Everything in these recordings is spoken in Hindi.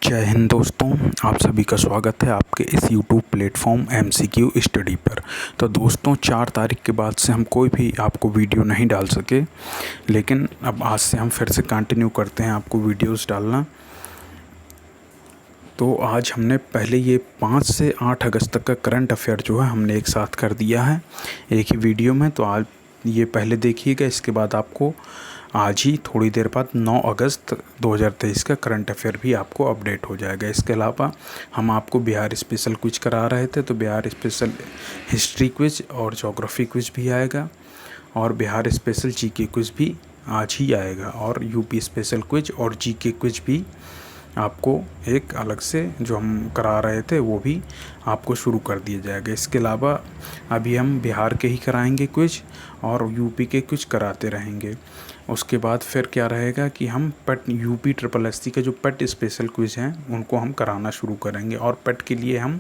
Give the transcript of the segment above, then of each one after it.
जय हिंद दोस्तों, आप सभी का स्वागत है आपके इस YouTube प्लेटफॉर्म MCQ स्टडी पर। तो दोस्तों 4 तारीख के बाद से हम कोई भी आपको वीडियो नहीं डाल सके, लेकिन अब आज से हम फिर से कंटिन्यू करते हैं आपको वीडियोस डालना। तो आज हमने पहले ये 5 से 8 अगस्त तक का करंट अफेयर जो है हमने एक साथ कर दिया है एक ही वीडियो में। तो आज ये पहले देखिएगा, इसके बाद आपको आज ही थोड़ी देर बाद 9 अगस्त 2023 का करंट अफेयर भी आपको अपडेट हो जाएगा। इसके अलावा हम आपको बिहार स्पेशल क्विज करा रहे थे, तो बिहार स्पेशल हिस्ट्री क्विज और ज्योग्राफी क्विज भी आएगा, और बिहार स्पेशल जीके क्विज भी आज ही आएगा, और यूपी स्पेशल क्विज और जीके क्विज भी आपको एक अलग से जो हम करा रहे थे वो भी आपको शुरू कर दिया जाएगा। इसके अलावा अभी हम बिहार के ही कराएंगे क्विज और यूपी के कुछ कराते रहेंगे। उसके बाद फिर क्या रहेगा कि हम पेट यूपी SSC के जो पेट स्पेशल क्विज हैं उनको हम कराना शुरू करेंगे, और पेट के लिए हम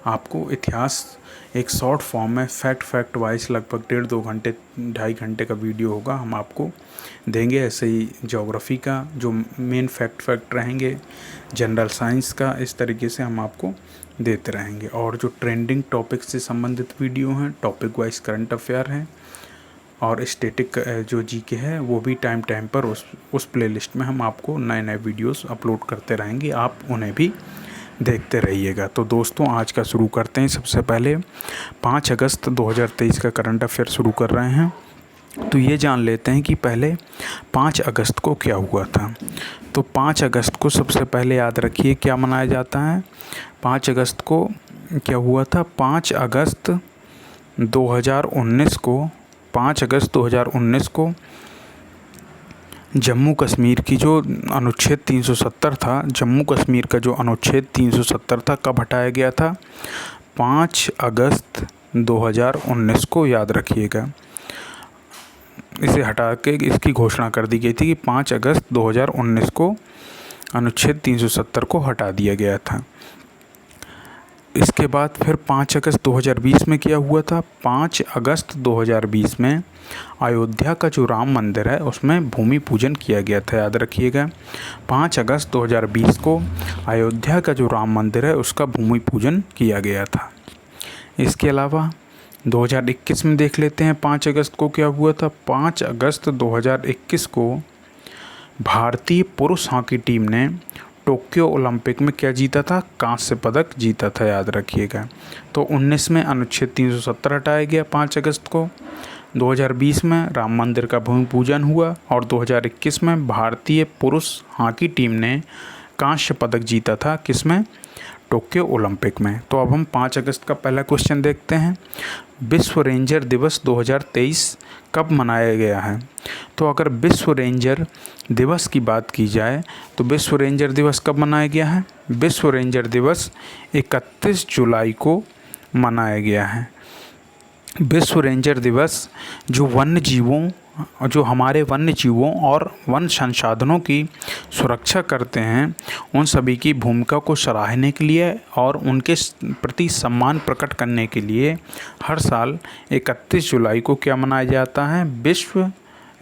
आपको इतिहास एक शॉर्ट फॉर्म में फैक्ट वाइज लगभग 1.5-2 घंटे 2.5 घंटे का वीडियो होगा, हम आपको देंगे। ऐसे ही ज्योग्राफी का जो मेन फैक्ट रहेंगे, जनरल साइंस का, इस तरीके से हम आपको देते रहेंगे। और जो ट्रेंडिंग टॉपिक से संबंधित वीडियो हैं, टॉपिक वाइज करंट अफेयर हैं, और स्टैटिक जो जीके है वो भी टाइम पर उस प्लेलिस्ट में हम आपको नए वीडियोस अपलोड करते रहेंगे, आप उन्हें भी देखते रहिएगा। तो दोस्तों आज का शुरू करते हैं। सबसे पहले 5 अगस्त 2023 का करंट अफेयर शुरू कर रहे हैं। तो ये जान लेते हैं कि पहले 5 अगस्त को क्या हुआ था। तो 5 अगस्त को सबसे पहले याद रखिए क्या मनाया जाता है। 5 अगस्त को क्या हुआ था? 5 अगस्त 2019 को जम्मू कश्मीर की जो अनुच्छेद 370 था, जम्मू कश्मीर का जो अनुच्छेद 370 था, कब हटाया गया था? 5 अगस्त 2019 को, याद रखिएगा। इसे हटा के इसकी घोषणा कर दी गई थी कि 5 अगस्त 2019 को अनुच्छेद 370 को हटा दिया गया था। इसके बाद फिर 5 अगस्त 2020 में क्या हुआ था? 5 अगस्त 2020 में अयोध्या का जो राम मंदिर है उसमें भूमि पूजन किया गया था, याद रखिएगा। 5 अगस्त 2020 को अयोध्या का जो राम मंदिर है उसका भूमि पूजन किया गया था। इसके अलावा 2021 में देख लेते हैं 5 अगस्त को क्या हुआ था। 5 अगस्त 2021 को भारतीय पुरुष हॉकी टीम ने टोक्यो ओलंपिक में क्या जीता था? कांस्य पदक जीता था, याद रखिएगा। तो 19 में अनुच्छेद 370 हटाया गया 5 अगस्त को, 2020 में राम मंदिर का भूमि पूजन हुआ, और 2021 में भारतीय पुरुष हॉकी टीम ने कांस्य पदक जीता था, किसमें? टोक्यो ओलंपिक में। तो अब हम 5 अगस्त का पहला क्वेश्चन देखते हैं। विश्व रेंजर दिवस 2023 कब मनाया गया है? तो अगर विश्व रेंजर दिवस की बात की जाए तो विश्व रेंजर दिवस कब मनाया गया है? विश्व रेंजर दिवस 31 जुलाई को मनाया गया है। विश्व रेंजर दिवस जो हमारे वन्य जीवों और वन संसाधनों की सुरक्षा करते हैं, उन सभी की भूमिका को सराहने के लिए और उनके प्रति सम्मान प्रकट करने के लिए हर साल 31 जुलाई को क्या मनाया जाता है? विश्व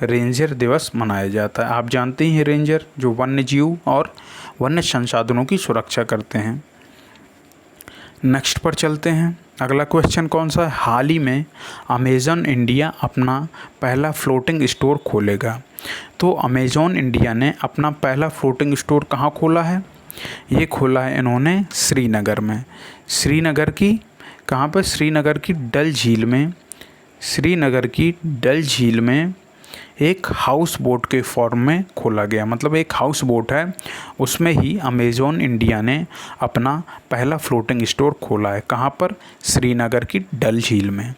रेंजर दिवस मनाया जाता है। आप जानते ही हैं रेंजर जो वन्य जीव और वन्य संसाधनों की सुरक्षा करते हैं। नेक्स्ट पर चलते हैं। अगला क्वेश्चन कौन सा है? हाल ही में अमेज़न इंडिया अपना पहला फ्लोटिंग स्टोर खोलेगा। तो अमेज़न इंडिया ने अपना पहला फ्लोटिंग स्टोर कहाँ खोला है? ये खोला है इन्होंने श्रीनगर में। श्रीनगर की कहाँ पर? श्रीनगर की डल झील में। श्रीनगर की डल झील में एक हाउस बोट के फॉर्म में खोला गया, मतलब एक हाउस बोट है, उसमें ही अमेज़न इंडिया ने अपना पहला फ्लोटिंग स्टोर खोला है। कहाँ पर? श्रीनगर की डल झील में।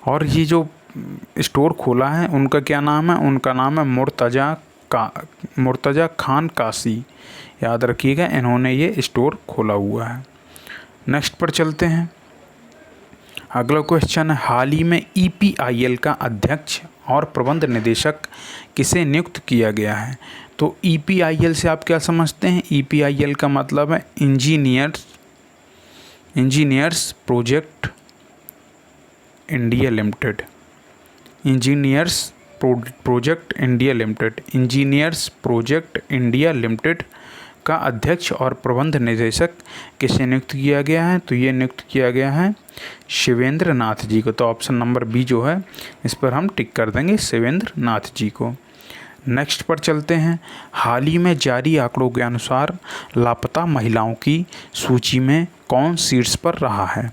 और ये जो स्टोर खोला है उनका क्या नाम है? उनका नाम है मुर्तज़ा खान कासी, याद रखिएगा, इन्होंने ये स्टोर खोला हुआ है। नेक्स्ट पर चलते हैं। अगला क्वेश्चन है, हाल ही में EPIL का अध्यक्ष और प्रबंध निदेशक किसे नियुक्त किया गया है? तो EPIL से आप क्या समझते हैं? EPIL का मतलब है engineers project India limited. Engineers project India limited का अध्यक्ष और प्रबंध निदेशक किसे नियुक्त किया गया है? तो ये नियुक्त किया गया है शिवेंद्र नाथ जी को। तो ऑप्शन नंबर बी जो है इस पर हम टिक कर देंगे शिवेंद्र नाथ जी को। नेक्स्ट पर चलते हैं। हाल ही में जारी आंकड़ों के अनुसार लापता महिलाओं की सूची में कौन शीर्ष पर रहा है?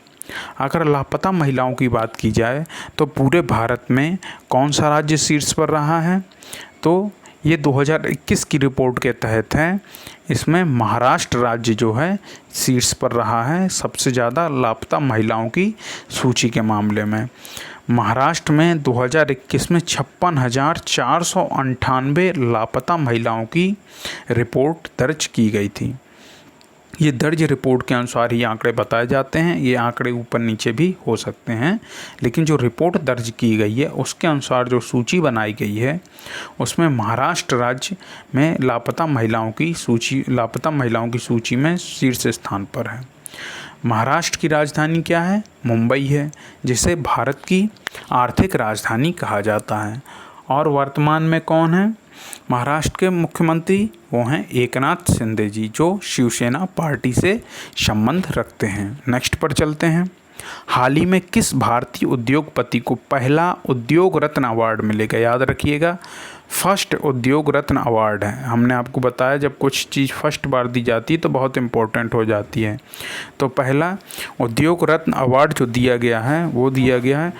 अगर लापता महिलाओं की बात की जाए तो पूरे भारत में कौन सा राज्य शीर्ष पर रहा है? तो ये 2021 की रिपोर्ट के तहत है। इसमें महाराष्ट्र राज्य जो है शीर्ष पर रहा है सबसे ज़्यादा लापता महिलाओं की सूची के मामले में। महाराष्ट्र में 2021 में 56,498 लापता महिलाओं की रिपोर्ट दर्ज की गई थी। ये दर्ज रिपोर्ट के अनुसार ही आंकड़े बताए जाते हैं। ये आंकड़े ऊपर नीचे भी हो सकते हैं, लेकिन जो रिपोर्ट दर्ज की गई है उसके अनुसार जो सूची बनाई गई है उसमें महाराष्ट्र राज्य में लापता महिलाओं की सूची में शीर्ष स्थान पर है। महाराष्ट्र की राजधानी क्या है? मुंबई है, जिसे भारत की आर्थिक राजधानी कहा जाता है। और वर्तमान में कौन है महाराष्ट्र के मुख्यमंत्री? वो हैं एकनाथ शिंदे जी, जो शिवसेना पार्टी से संबंध रखते हैं। नेक्स्ट पर चलते हैं। हाल ही में किस भारतीय उद्योगपति को पहला उद्योग रत्न अवार्ड मिलेगा? याद रखिएगा, फर्स्ट उद्योग रत्न अवार्ड है। हमने आपको बताया जब कुछ चीज़ फर्स्ट बार दी जाती है तो बहुत इम्पोर्टेंट हो जाती है। तो पहला उद्योग रत्न अवार्ड जो दिया गया है वो दिया गया है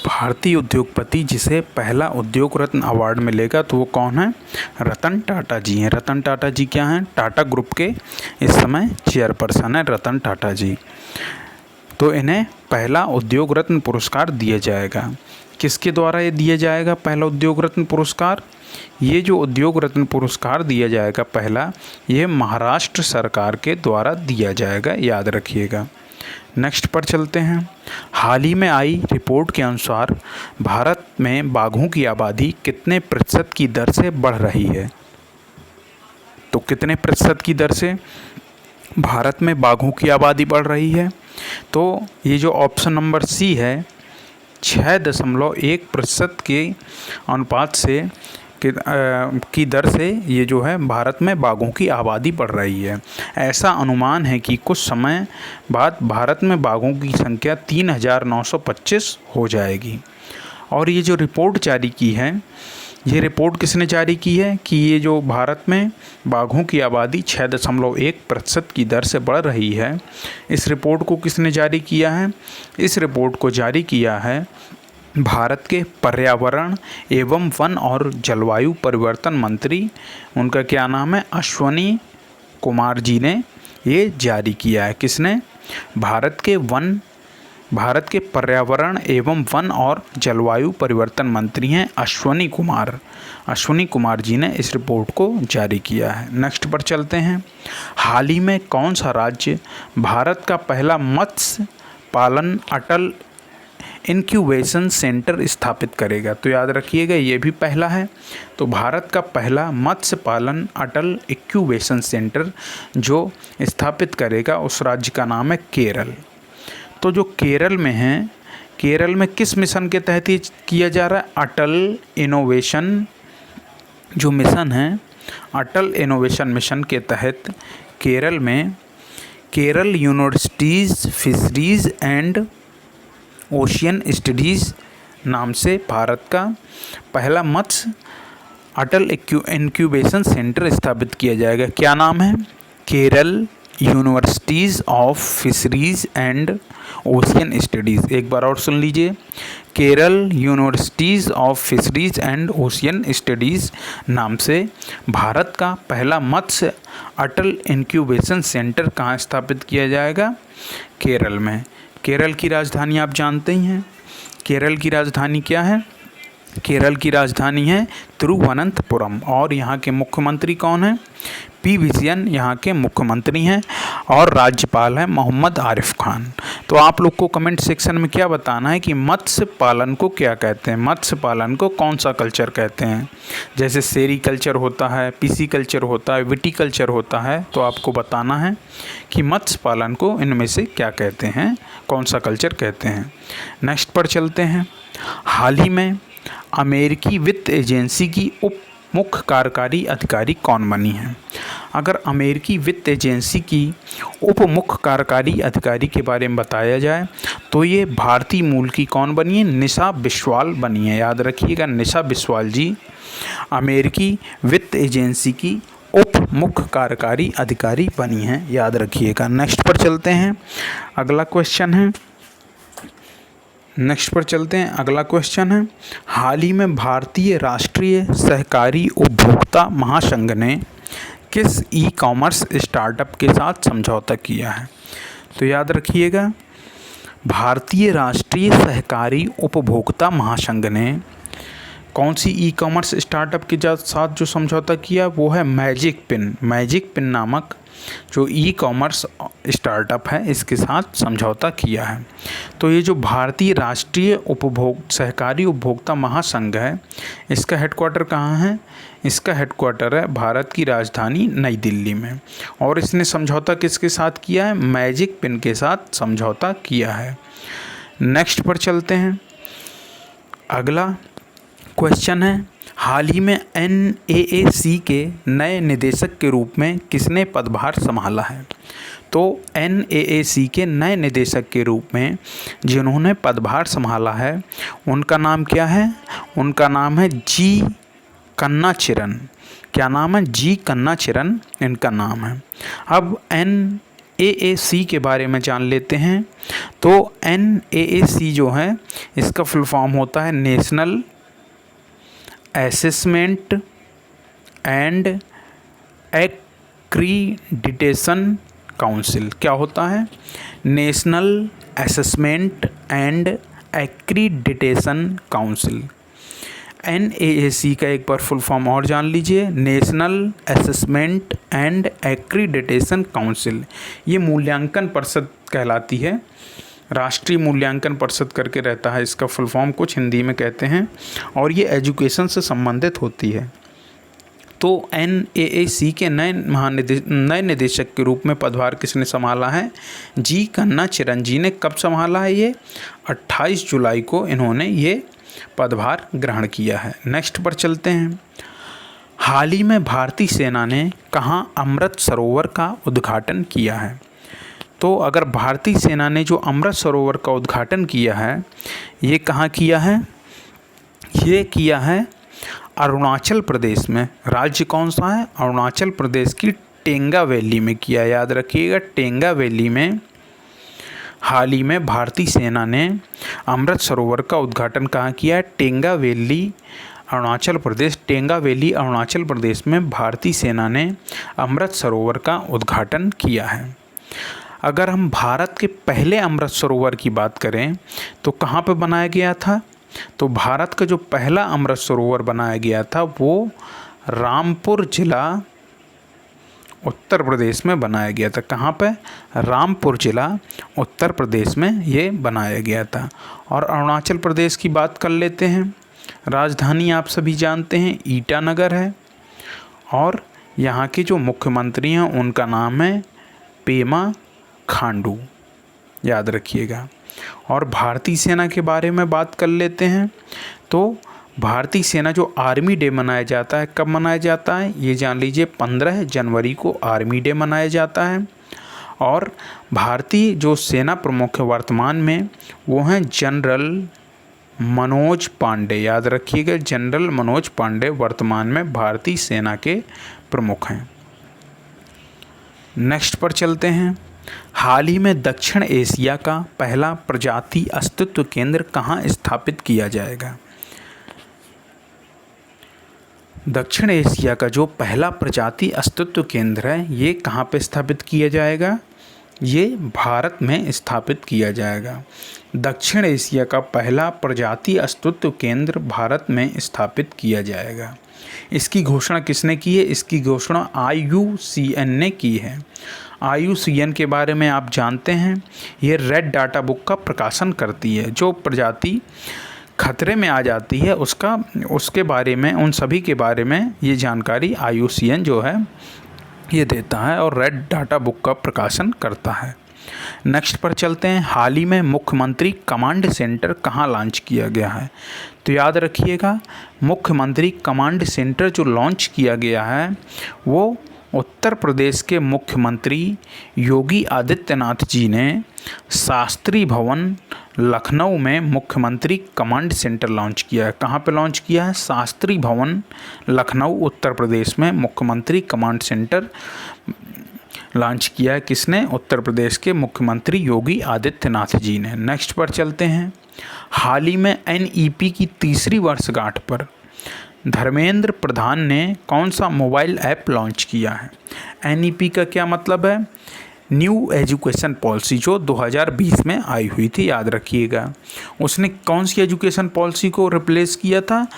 भारतीय उद्योगपति जिसे पहला उद्योग रत्न अवार्ड मिलेगा तो वो कौन है? रतन टाटा जी हैं। रतन टाटा जी क्या हैं? टाटा ग्रुप के इस समय चेयरपर्सन है रतन टाटा जी। तो इन्हें पहला उद्योग रत्न पुरस्कार दिया जाएगा। किसके द्वारा ये दिया जाएगा पहला उद्योग रत्न पुरस्कार? ये जो उद्योग रत्न पुरस्कार दिया जाएगा पहला, ये महाराष्ट्र सरकार के द्वारा दिया जाएगा, याद रखिएगा। नेक्स्ट पर चलते हैं। हाल ही में आई रिपोर्ट के अनुसार भारत में बाघों की आबादी कितने प्रतिशत की दर से बढ़ रही है? तो कितने प्रतिशत की दर से भारत में बाघों की आबादी बढ़ रही है? तो ये जो ऑप्शन नंबर सी है 6.1% के अनुपात से की दर से ये जो है भारत में बाघों की आबादी बढ़ रही है। ऐसा अनुमान है कि कुछ समय बाद भारत में बाघों की संख्या 3,925 हो जाएगी। और ये जो रिपोर्ट जारी की है, ये रिपोर्ट किसने जारी की है कि ये जो भारत में बाघों की आबादी 6.1% की दर से बढ़ रही है, इस रिपोर्ट को किसने जारी किया है? इस रिपोर्ट को जारी किया है भारत के पर्यावरण एवं वन और जलवायु परिवर्तन मंत्री, उनका क्या नाम है? अश्वनी कुमार जी ने ये जारी किया है। किसने? भारत के पर्यावरण एवं वन और जलवायु परिवर्तन मंत्री हैं अश्वनी कुमार जी ने इस रिपोर्ट को जारी किया है। नेक्स्ट पर चलते हैं। हाल ही में कौन सा राज्य भारत का पहला मत्स्य पालन अटल इंक्यूबेशन सेंटर स्थापित करेगा? तो याद रखिएगा ये भी पहला है। तो भारत का पहला मत्स्य पालन अटल इंक्यूबेशन सेंटर जो स्थापित करेगा उस राज्य का नाम है केरल। तो जो केरल में है, केरल में किस मिशन के तहत ये किया जा रहा है? अटल इनोवेशन जो मिशन है, अटल इनोवेशन मिशन के तहत केरल में Kerala universities fisheries and ocean studies नाम से भारत का पहला मत्स्य अटल इंक्यूबेशन सेंटर स्थापित किया जाएगा। क्या नाम है? Kerala universities of fisheries and ocean studies. एक बार और सुन लीजिए, Kerala universities of fisheries and ocean studies नाम से भारत का पहला मत्स्य अटल इंक्यूबेशन सेंटर कहाँ स्थापित किया जाएगा? केरल में। केरल की राजधानी आप जानते ही हैं। केरल की राजधानी क्या है? केरल की राजधानी है तिरुवनंतपुरम। और यहाँ के मुख्यमंत्री कौन हैं? पी विजयन यहाँ के मुख्यमंत्री हैं और राज्यपाल हैं मोहम्मद आरिफ खान। तो आप लोग को कमेंट सेक्शन में क्या बताना है कि मत्स्य पालन को क्या कहते हैं? मत्स्य पालन को कौन सा कल्चर कहते हैं? जैसे सेरी कल्चर होता है, पीसी कल्चर होता है, विटी कल्चर होता है। तो आपको बताना है कि मत्स्य पालन को इनमें से क्या कहते हैं, कौन सा कल्चर कहते हैं। नेक्स्ट पर चलते हैं। हाल ही में अमेरिकी वित्त एजेंसी की उप मुख्य कार्यकारी अधिकारी कौन बनी है? अगर अमेरिकी वित्त एजेंसी की उप मुख्य कार्यकारी अधिकारी के बारे में बताया जाए तो ये भारतीय मूल की कौन बनी है? निशा बिस्वाल बनी है। याद रखिएगा, निशा बिस्वाल जी अमेरिकी वित्त एजेंसी की उप मुख्य कार्यकारी अधिकारी बनी हैं, याद रखिएगा। नेक्स्ट पर चलते हैं, अगला क्वेश्चन है। हाल ही में भारतीय राष्ट्रीय सहकारी उपभोक्ता महासंघ ने किस ई कॉमर्स स्टार्टअप के साथ समझौता किया है? तो याद रखिएगा, भारतीय राष्ट्रीय सहकारी उपभोक्ता महासंघ ने कौन सी ई कॉमर्स स्टार्टअप के साथ जो समझौता किया वो है मैजिक पिन नामक जो ई कॉमर्स स्टार्टअप है, इसके साथ समझौता किया है। तो ये जो भारतीय राष्ट्रीय सहकारी उपभोक्ता महासंघ है, इसका हेडक्वार्टर कहाँ है? इसका हेडक्वार्टर है भारत की राजधानी नई दिल्ली में। और इसने समझौता किसके साथ किया है? मैजिक पिन के साथ समझौता किया है। नेक्स्ट पर चलते हैं, अगला क्वेश्चन है, हाल ही में NAAC के नए निदेशक के रूप में किसने पदभार संभाला है? तो NAAC के नए निदेशक के रूप में जिन्होंने पदभार संभाला है उनका नाम क्या है? उनका नाम है जी कन्नाचिरन। क्या नाम है? जी कन्नाचिरन इनका नाम है। अब NAAC के बारे में जान लेते हैं। तो NAAC जो है इसका फुल फॉर्म होता है national assessment and accreditation council. क्या होता है? National assessment and accreditation council. NAAC का एक बार फुल फॉर्म और जान लीजिए, national assessment and accreditation council. ये मूल्यांकन परिषद कहलाती है, राष्ट्रीय मूल्यांकन परिषद करके रहता है इसका फुल फॉर्म, कुछ हिंदी में कहते हैं, और ये एजुकेशन से संबंधित होती है। तो NAAC के नए निदेशक के रूप में पदभार किसने संभाला है? जी कन्नाचिरन जी ने। कब संभाला है ये? 28 जुलाई को इन्होंने ये पदभार ग्रहण किया है। नेक्स्ट पर चलते हैं, हाल ही में भारतीय सेना ने कहाँ अमृत सरोवर का उद्घाटन किया है? तो अगर भारतीय सेना ने जो अमृत सरोवर का उद्घाटन किया है ये कहाँ किया है? ये किया है अरुणाचल प्रदेश में। राज्य कौन सा है? अरुणाचल प्रदेश की टेंगा वैली में किया। याद रखिएगा, टेंगा वैली में हाल ही में भारतीय सेना ने अमृत सरोवर का उद्घाटन कहाँ किया है? टेंगा वैली अरुणाचल प्रदेश। टेंगा वैली अरुणाचल प्रदेश में भारतीय सेना ने अमृत सरोवर का उद्घाटन किया है। अगर हम भारत के पहले अमृत सरोवर की बात करें तो कहाँ पे बनाया गया था? तो भारत का जो पहला अमृत सरोवर बनाया गया था वो रामपुर जिला उत्तर प्रदेश में बनाया गया था। कहाँ पे? रामपुर जिला उत्तर प्रदेश में ये बनाया गया था। और अरुणाचल प्रदेश की बात कर लेते हैं। राजधानी आप सभी जानते हैं ईटानगर है, और यहाँ के जो मुख्यमंत्री हैं उनका नाम है पेमा खांडू। याद रखिएगा। और भारतीय सेना के बारे में बात कर लेते हैं। तो भारतीय सेना जो आर्मी डे मनाया जाता है, कब मनाया जाता है ये जान लीजिए, 15 जनवरी को आर्मी डे मनाया जाता है। और भारतीय जो सेना प्रमुख है वर्तमान में वो हैं जनरल मनोज पांडे। याद रखिएगा, जनरल मनोज पांडे वर्तमान में भारतीय सेना के प्रमुख हैं। नेक्स्ट पर चलते हैं, हाल ही में दक्षिण एशिया का पहला प्रजाति अस्तित्व केंद्र कहाँ स्थापित किया जाएगा? दक्षिण एशिया का जो पहला प्रजाति अस्तित्व केंद्र है ये कहाँ पे स्थापित किया जाएगा? ये भारत में स्थापित किया जाएगा। दक्षिण एशिया का पहला प्रजाति अस्तित्व केंद्र भारत में स्थापित किया जाएगा। इसकी घोषणा किसने की है? इसकी घोषणा IUCN ने की है। IUCN के बारे में आप जानते हैं, ये रेड डाटा बुक का प्रकाशन करती है। जो प्रजाति खतरे में आ जाती है उसके बारे में, उन सभी के बारे में ये जानकारी IUCN जो है ये देता है और रेड डाटा बुक का प्रकाशन करता है। नेक्स्ट पर चलते हैं, हाल ही में मुख्यमंत्री कमांड सेंटर कहाँ लॉन्च किया गया है? तो याद रखिएगा, मुख्यमंत्री कमांड सेंटर जो लॉन्च किया गया है वो उत्तर प्रदेश के मुख्यमंत्री योगी आदित्यनाथ जी ने शास्त्री भवन लखनऊ में मुख्यमंत्री कमांड सेंटर लॉन्च किया है। कहाँ पे लॉन्च किया है? शास्त्री भवन लखनऊ उत्तर प्रदेश में मुख्यमंत्री कमांड सेंटर लॉन्च किया है। किसने? उत्तर प्रदेश के मुख्यमंत्री योगी आदित्यनाथ जी ने। नेक्स्ट पर चलते हैं, हाल ही में NEP की तीसरी वर्षगांठ पर धर्मेंद्र प्रधान ने कौन सा मोबाइल ऐप लॉन्च किया है? NEP का क्या मतलब है? न्यू एजुकेशन पॉलिसी, जो 2020 में आई हुई थी, याद रखिएगा। उसने कौन सी एजुकेशन पॉलिसी को रिप्लेस किया था?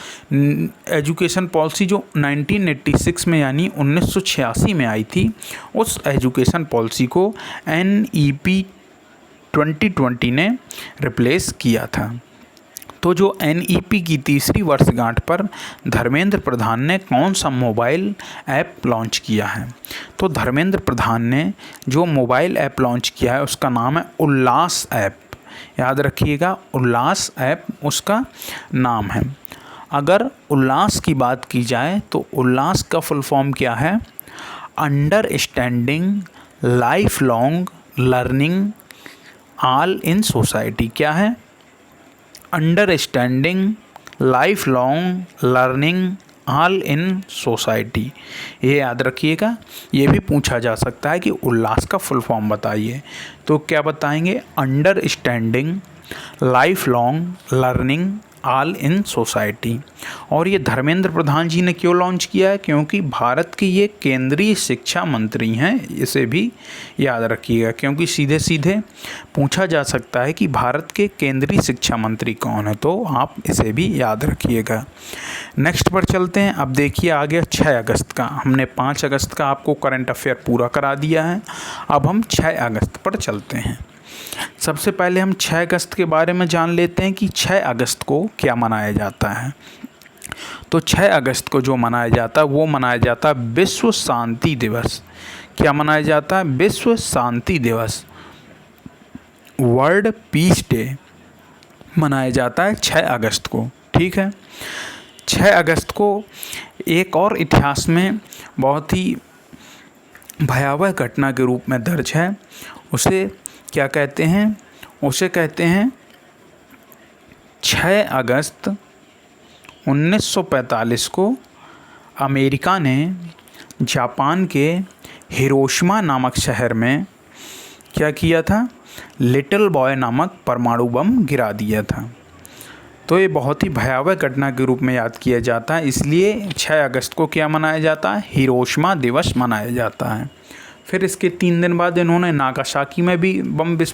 एजुकेशन पॉलिसी जो 1986 में यानी 1986 में आई थी, उस एजुकेशन पॉलिसी को NEP 2020 ने रिप्लेस किया था। तो जो NEP की तीसरी वर्षगांठ पर धर्मेंद्र प्रधान ने कौन सा मोबाइल ऐप लॉन्च किया है? तो धर्मेंद्र प्रधान ने जो मोबाइल ऐप लॉन्च किया है उसका नाम है उल्लास ऐप। याद रखिएगा, उल्लास ऐप उसका नाम है। अगर उल्लास की बात की जाए तो उल्लास का फुल फॉर्म क्या है? Understanding life long learning all in society. क्या है? Understanding life long learning all in society. ये याद रखिएगा, ये भी पूछा जा सकता है कि उल्लास का फुल फॉर्म बताइए। तो क्या बताएंगे? Understanding life long learning all in society. और ये धर्मेंद्र प्रधान जी ने क्यों लॉन्च किया है? क्योंकि भारत के ये केंद्रीय शिक्षा मंत्री हैं। इसे भी याद रखिएगा, क्योंकि सीधे सीधे पूछा जा सकता है कि भारत के केंद्रीय शिक्षा मंत्री कौन है, तो आप इसे भी याद रखिएगा। नेक्स्ट पर चलते हैं। अब देखिए आ गया 6 अगस्त का। हमने 5 अगस्त का आपको करंट अफेयर पूरा करा दिया है। अब हम 6 अगस्त पर चलते हैं। सबसे पहले हम 6 अगस्त के बारे में जान लेते हैं कि 6 अगस्त को क्या मनाया जाता है। तो 6 अगस्त को जो मनाया जाता है वो मनाया जाता है विश्व शांति दिवस। क्या मनाया जाता है? विश्व शांति दिवस, वर्ल्ड पीस डे मनाया जाता है 6 अगस्त को। ठीक है, 6 अगस्त को एक और इतिहास में बहुत ही भयावह घटना के रूप में दर्ज है। उसे क्या कहते हैं? उसे कहते हैं 6 अगस्त 1945 को अमेरिका ने जापान के हिरोशिमा नामक शहर में क्या किया था? लिटिल बॉय नामक परमाणु बम गिरा दिया था। तो ये बहुत ही भयावह घटना के रूप में याद किया जाता है, इसलिए 6 अगस्त को क्या मनाया जाता है? हिरोशिमा दिवस मनाया जाता है। फिर इसके 3 दिन बाद इन्होंने नागासाकी में भी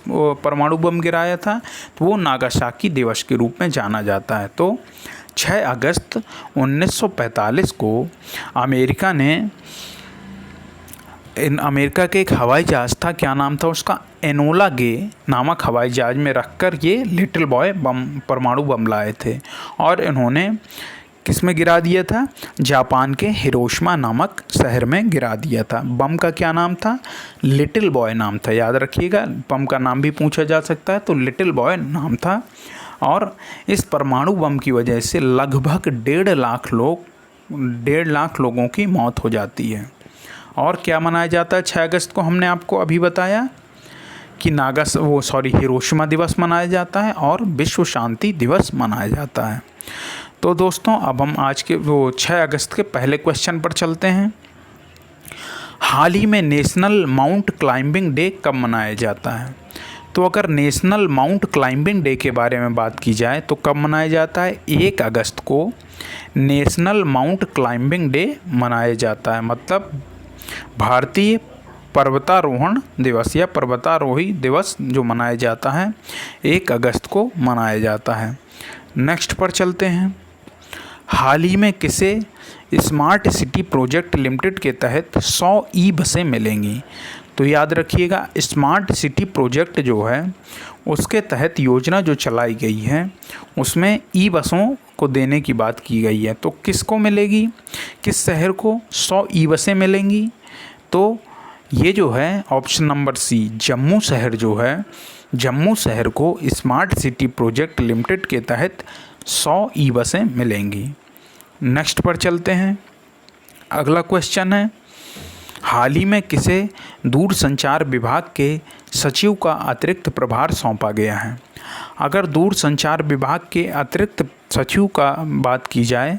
परमाणु बम गिराया था, तो वो नागासाकी दिवस के रूप में जाना जाता है। तो 6 अगस्त 1945 को अमेरिका के एक हवाई जहाज़ था, क्या नाम था उसका? एनोला गे नामक हवाई जहाज़ में रखकर ये लिटिल बॉय परमाणु बम लाए थे और इन्होंने किस में गिरा दिया था? जापान के हिरोशिमा नामक शहर में गिरा दिया था। बम का क्या नाम था? लिटिल बॉय नाम था। याद रखिएगा, बम का नाम भी पूछा जा सकता है, तो लिटिल बॉय नाम था। और इस परमाणु बम की वजह से लगभग 1.5 लाख लोगों की मौत हो जाती है। और क्या मनाया जाता है 6 अगस्त को? हमने आपको अभी बताया कि हिरोशिमा दिवस मनाया जाता है और विश्व शांति दिवस मनाया जाता है। तो दोस्तों, अब हम आज के 6 अगस्त के पहले क्वेश्चन पर चलते हैं। हाल ही में नेशनल माउंट क्लाइंबिंग डे कब मनाया जाता है? तो अगर नेशनल माउंट क्लाइंबिंग डे के बारे में बात की जाए तो कब मनाया जाता है? 1 अगस्त को नेशनल माउंट क्लाइंबिंग डे मनाया जाता है। मतलब भारतीय पर्वतारोहण दिवस या पर्वतारोही दिवस जो मनाया जाता है 1 अगस्त को मनाया जाता है। नेक्स्ट पर चलते हैं। हाल ही में किसे स्मार्ट सिटी प्रोजेक्ट लिमिटेड के तहत 100 ई बसें मिलेंगी? तो याद रखिएगा, स्मार्ट सिटी प्रोजेक्ट जो है उसके तहत योजना जो चलाई गई है उसमें ई बसों को देने की बात की गई है। तो किसको मिलेगी? किस शहर को 100 ई बसें मिलेंगी? तो ये जो है ऑप्शन नंबर सी जम्मू शहर जो है, जम्मू शहर को स्मार्ट सिटी प्रोजेक्ट लिमिटेड के तहत 100 ई बसें मिलेंगी। नेक्स्ट पर चलते हैं। अगला क्वेश्चन है, हाल ही में किसे दूरसंचार विभाग के सचिव का अतिरिक्त प्रभार सौंपा गया है? अगर दूरसंचार विभाग के अतिरिक्त सचिव का बात की जाए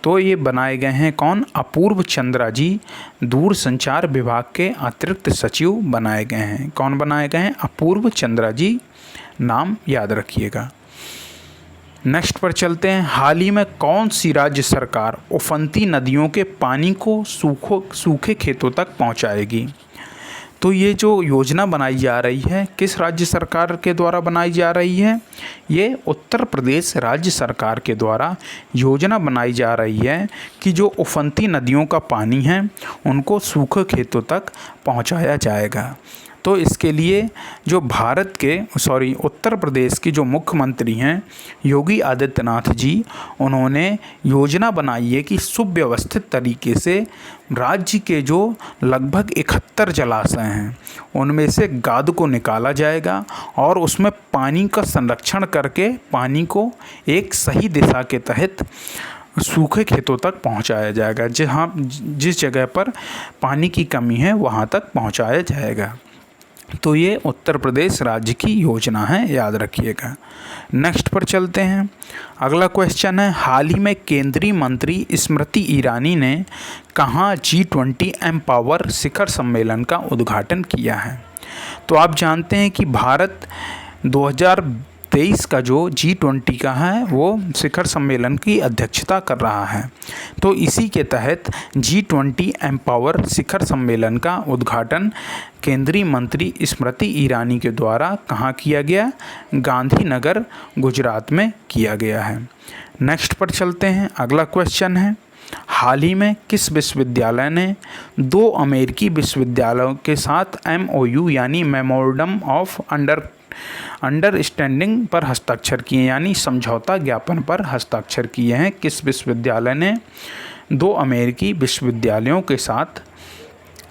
तो ये बनाए गए हैं कौन? अपूर्व चंद्रा जी दूरसंचार विभाग के अतिरिक्त सचिव बनाए गए हैं। कौन बनाए गए हैं? अपूर्व चंद्रा जी, नाम याद रखिएगा। नेक्स्ट पर चलते हैं। हाल ही में कौन सी राज्य सरकार उफनती नदियों के पानी को सूखे खेतों तक पहुंचाएगी? तो ये जो योजना बनाई जा रही है किस राज्य सरकार के द्वारा बनाई जा रही है? ये उत्तर प्रदेश राज्य सरकार के द्वारा योजना बनाई जा रही है कि जो उफनती नदियों का पानी है उनको सूखे खेतों तक पहुंचाया जाएगा। तो इसके लिए जो उत्तर प्रदेश के जो मुख्यमंत्री हैं योगी आदित्यनाथ जी, उन्होंने योजना बनाई है कि सुव्यवस्थित तरीके से राज्य के जो लगभग 71 जलाशय हैं उनमें से गाद को निकाला जाएगा और उसमें पानी का संरक्षण करके पानी को एक सही दिशा के तहत सूखे खेतों तक पहुंचाया जाएगा। जिस जगह पर पानी की कमी है वहां तक पहुंचाया जाएगा। तो ये उत्तर प्रदेश राज्य की योजना है, याद रखिएगा। नेक्स्ट पर चलते हैं। अगला क्वेश्चन है, हाल ही में केंद्रीय मंत्री स्मृति ईरानी ने कहाँ G20 एम्पावर शिखर सम्मेलन का उद्घाटन किया है? तो आप जानते हैं कि भारत 2023 का जो G20 का है वो शिखर सम्मेलन की अध्यक्षता कर रहा है। तो इसी के तहत G20 एम्पावर शिखर सम्मेलन का उद्घाटन केंद्रीय मंत्री स्मृति ईरानी के द्वारा कहाँ किया गया? गांधीनगर, गुजरात में किया गया है। नेक्स्ट पर चलते हैं। अगला क्वेश्चन है, हाल ही में किस विश्वविद्यालय ने 2 अमेरिकी विश्वविद्यालयों के साथ MOU यानी मेमोरेंडम ऑफ अंडरस्टैंडिंग पर हस्ताक्षर किए, यानी समझौता ज्ञापन पर हस्ताक्षर किए हैं? किस विश्वविद्यालय ने 2 अमेरिकी विश्वविद्यालयों के साथ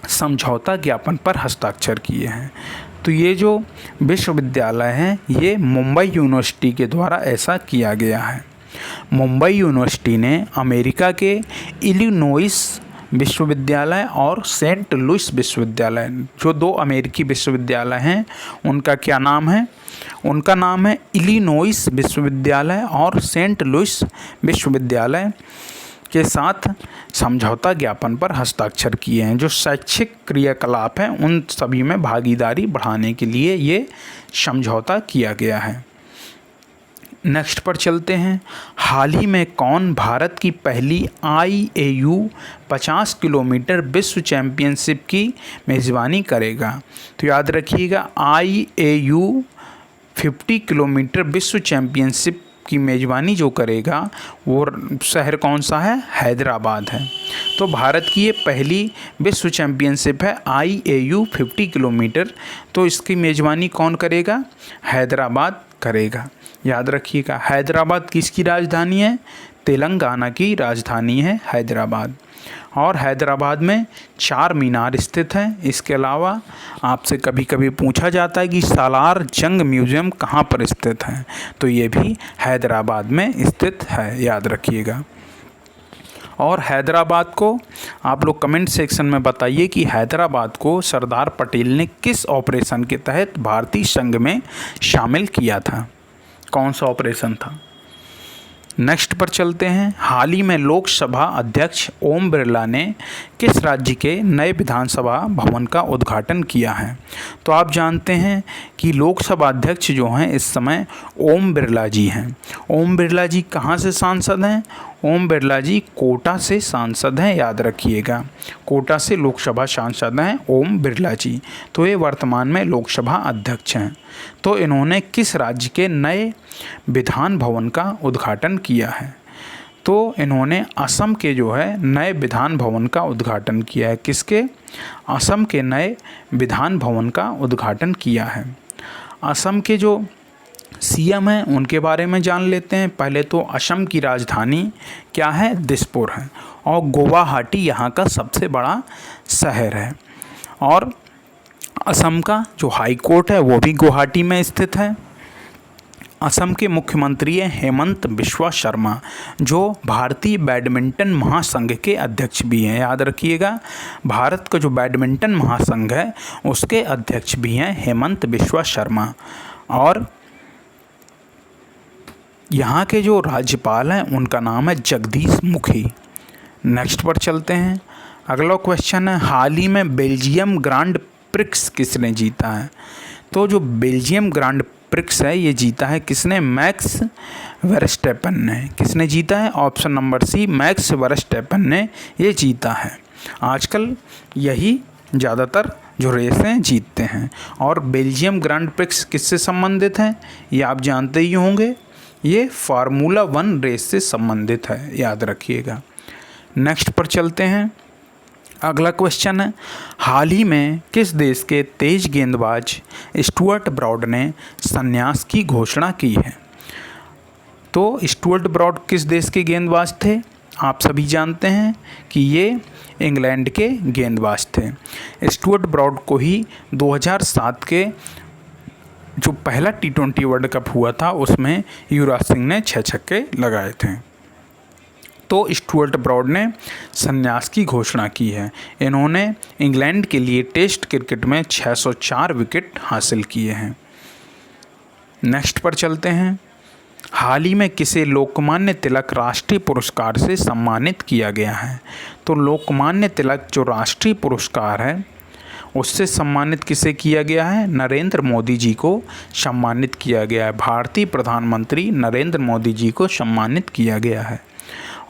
समझौता ज्ञापन पर हस्ताक्षर किए हैं? तो ये जो विश्वविद्यालय हैं ये मुंबई यूनिवर्सिटी के द्वारा ऐसा किया गया है। मुंबई यूनिवर्सिटी ने अमेरिका के इलिनॉइस विश्वविद्यालय और सेंट लुइस विश्वविद्यालय, जो 2 अमेरिकी विश्वविद्यालय हैं उनका क्या नाम है? उनका नाम है इलिनॉइस विश्वविद्यालय और सेंट लुइस विश्वविद्यालय के साथ समझौता ज्ञापन पर हस्ताक्षर किए हैं। जो शैक्षिक क्रियाकलाप हैं उन सभी में भागीदारी बढ़ाने के लिए ये समझौता किया गया है। नेक्स्ट पर चलते हैं। हाल ही में कौन भारत की पहली IAU 50 किलोमीटर विश्व चैंपियनशिप की मेज़बानी करेगा? तो याद रखिएगा, IAU 50 किलोमीटर विश्व चैंपियनशिप की मेज़बानी जो करेगा वो शहर कौन सा है? हैदराबाद है। तो भारत की ये पहली विश्व चैंपियनशिप है IAU 50 किलोमीटर। तो इसकी मेज़बानी कौन करेगा? हैदराबाद करेगा, याद रखिएगा। हैदराबाद किसकी राजधानी है? तेलंगाना की राजधानी है हैदराबाद। और हैदराबाद में 4 मीनार स्थित हैं। इसके अलावा आपसे कभी कभी पूछा जाता है कि सालार जंग म्यूज़ियम कहाँ पर स्थित है? तो ये भी हैदराबाद में स्थित है, याद रखिएगा। और हैदराबाद को आप लोग कमेंट सेक्शन में बताइए कि हैदराबाद को सरदार पटेल ने किस ऑपरेशन के तहत भारतीय संघ में शामिल किया था? कौन सा ऑपरेशन था? नेक्स्ट पर चलते हैं। हाल ही में लोकसभा अध्यक्ष ओम बिरला ने किस राज्य के नए विधानसभा भवन का उद्घाटन किया है? तो आप जानते हैं कि लोकसभा अध्यक्ष जो हैं इस समय ओम बिरला जी हैं। ओम बिरला जी कहाँ से सांसद हैं? ओम बिरला जी कोटा से सांसद हैं, याद रखिएगा। कोटा से लोकसभा सांसद हैं ओम बिरला जी। तो ये वर्तमान में लोकसभा अध्यक्ष हैं। तो इन्होंने किस राज्य के नए विधान भवन का उद्घाटन किया है? तो इन्होंने असम के जो है नए विधान भवन का उद्घाटन किया है। किसके? असम के नए विधान भवन का उद्घाटन किया है। असम के जो CM हैं उनके बारे में जान लेते हैं। पहले तो असम की राजधानी क्या है? दिसपुर है। और गुवाहाटी यहाँ का सबसे बड़ा शहर है। और असम का जो हाई कोर्ट है वो भी गुवाहाटी में स्थित है। असम के मुख्यमंत्री हैं हेमंत बिश्वा शर्मा, जो भारतीय बैडमिंटन महासंघ के अध्यक्ष भी हैं। याद रखिएगा, भारत का जो बैडमिंटन महासंघ है उसके अध्यक्ष भी हैं हेमंत बिश्वा शर्मा। और यहाँ के जो राज्यपाल हैं उनका नाम है जगदीश मुखी। नेक्स्ट पर चलते हैं। अगला क्वेश्चन है, हाल ही में बेल्जियम ग्रांड प्रिक्स किसने जीता है? तो जो बेल्जियम ग्रांड प्रिक्स है ये जीता है किसने? मैक्स वर्स्टेपन ने। किसने जीता है? Option number C, Max Verstappen ने ये जीता है। आजकल यही ज़्यादातर जो रेसें जीतते हैं। और बेल्जियम ग्रांड प्रिक्स किससे संबंधित है ये आप जानते ही होंगे, ये फार्मूला 1 रेस से संबंधित है, याद रखिएगा। नेक्स्ट पर चलते हैं। अगला क्वेश्चन है, हाल ही में किस देश के तेज गेंदबाज स्टुअर्ट ब्रॉड ने संन्यास की घोषणा की है? तो स्टुअर्ट ब्रॉड किस देश के गेंदबाज थे? आप सभी जानते हैं कि ये इंग्लैंड के गेंदबाज थे। स्टुअर्ट ब्रॉड को ही 2007 के जो पहला T20 वर्ल्ड कप हुआ था उसमें युवराज सिंह ने 6 छक्के लगाए थे। तो स्टुअर्ट ब्रॉड ने संन्यास की घोषणा की है। इन्होंने इंग्लैंड के लिए टेस्ट क्रिकेट में 604 विकेट हासिल किए हैं। नेक्स्ट पर चलते हैं। हाल ही में किसे लोकमान्य तिलक राष्ट्रीय पुरस्कार से सम्मानित किया गया है? तो लोकमान्य तिलक जो राष्ट्रीय पुरस्कार है उससे सम्मानित किसे किया गया है? नरेंद्र मोदी जी को सम्मानित किया गया है। भारतीय प्रधानमंत्री नरेंद्र मोदी जी को सम्मानित किया गया है।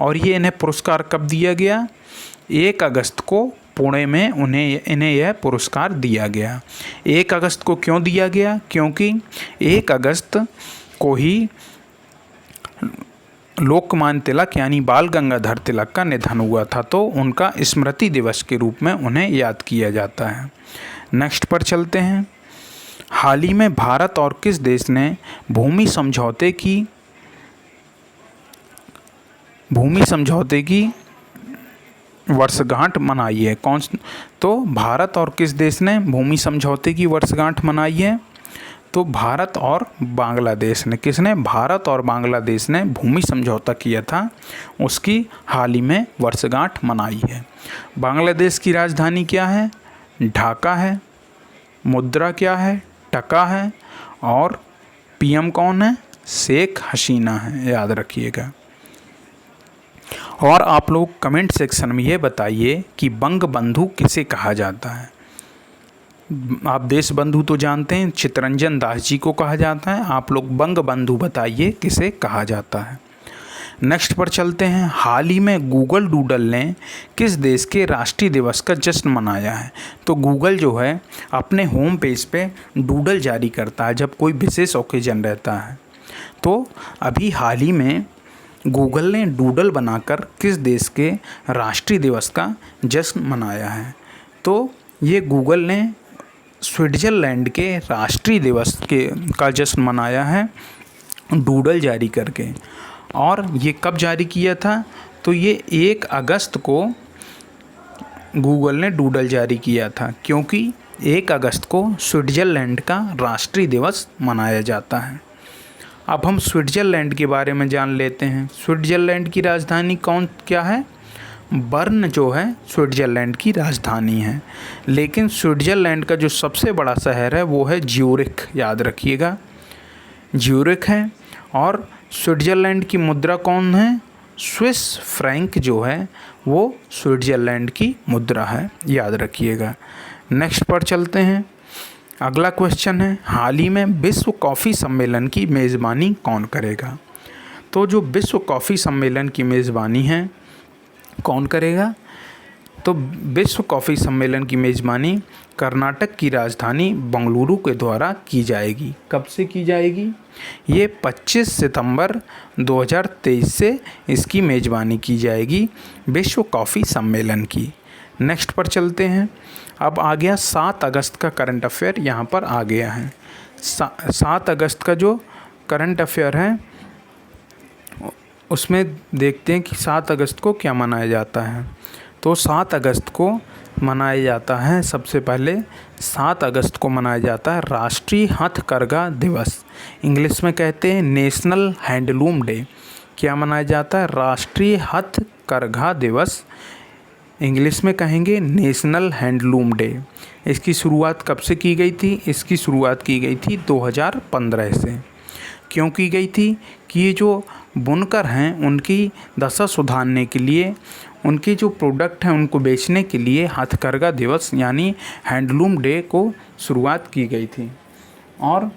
और ये इन्हें पुरस्कार कब दिया गया? 1 अगस्त को पुणे में इन्हें यह पुरस्कार दिया गया। 1 अगस्त को क्यों दिया गया? क्योंकि 1 अगस्त को ही लोकमान्य तिलक यानी बाल गंगाधर तिलक का निधन हुआ था, तो उनका स्मृति दिवस के रूप में उन्हें याद किया जाता है। नेक्स्ट पर चलते हैं। हाल ही में भारत और किस देश ने भूमि समझौते की वर्षगांठ मनाई है? तो भारत और किस देश ने भूमि समझौते की वर्षगांठ मनाई है? तो भारत और बांग्लादेश ने। किसने? भारत और बांग्लादेश ने भूमि समझौता किया था, उसकी हाल ही में वर्षगांठ मनाई है। बांग्लादेश की राजधानी क्या है? ढाका है। मुद्रा क्या है? टका है। और पीएम कौन है? शेख हसीना है, याद रखिएगा। और आप लोग कमेंट सेक्शन में ये बताइए कि बंग बंधु किसे कहा जाता है? आप देश बंधु तो जानते हैं, चित्तरंजन दास जी को कहा जाता है। आप लोग बंग बंधु बताइए किसे कहा जाता है। नेक्स्ट पर चलते हैं। हाल ही में गूगल डूडल ने किस देश के राष्ट्रीय दिवस का जश्न मनाया है? तो गूगल जो है अपने होम पेज पे डूडल जारी करता है जब कोई विशेष ओकेजन रहता है। तो अभी हाल ही में गूगल ने डूडल बनाकर किस देश के राष्ट्रीय दिवस का जश्न मनाया है? तो ये गूगल ने स्विट्ज़रलैंड के राष्ट्रीय दिवस का जश्न मनाया है डूडल जारी करके। और ये कब जारी किया था? तो ये 1 अगस्त को गूगल ने डूडल जारी किया था, क्योंकि 1 अगस्त को स्विट्ज़रलैंड का राष्ट्रीय दिवस मनाया जाता है। अब हम स्विट्ज़रलैंड के बारे में जान लेते हैं। स्विट्ज़रलैंड की राजधानी क्या है? बर्न जो है स्विट्ज़रलैंड की राजधानी है। लेकिन स्विट्ज़रलैंड का जो सबसे बड़ा शहर है वो है ज्यूरिख, याद रखिएगा, ज्यूरिख है। और स्विट्ज़रलैंड की मुद्रा कौन है? स्विस फ्रैंक जो है वो स्विट्ज़रलैंड की मुद्रा है, याद रखिएगा। नेक्स्ट पर चलते हैं। अगला क्वेश्चन है, हाल ही में विश्व कॉफ़ी सम्मेलन की मेज़बानी कौन करेगा? तो जो विश्व कॉफ़ी सम्मेलन की मेज़बानी है कौन करेगा? तो विश्व कॉफ़ी सम्मेलन की मेज़बानी कर्नाटक की राजधानी बंगलुरु के द्वारा की जाएगी। कब से की जाएगी? ये 25 सितंबर 2023 से इसकी मेज़बानी की जाएगी विश्व कॉफ़ी सम्मेलन की। नेक्स्ट पर चलते हैं। अब आ गया 7 अगस्त का करंट अफेयर, यहाँ पर आ गया है 7 अगस्त का जो करंट अफेयर है उसमें देखते हैं कि 7 अगस्त को क्या मनाया जाता है। तो 7 अगस्त को मनाया जाता है? सबसे पहले 7 अगस्त को मनाया जाता है राष्ट्रीय हथकरघा दिवस। इंग्लिश में कहते हैं नेशनल हैंडलूम डे। क्या मनाया जाता है? राष्ट्रीय हथकरघा दिवस। इंग्लिश में कहेंगे नेशनल हैंडलूम डे। इसकी शुरुआत कब से की गई थी? इसकी शुरुआत की गई थी 2015 से। क्यों की गई थी? कि ये जो बुनकर हैं उनकी दशा सुधारने के लिए, उनके जो प्रोडक्ट हैं उनको बेचने के लिए हथकरघा दिवस यानी हैंडलूम डे को शुरुआत की गई थी। और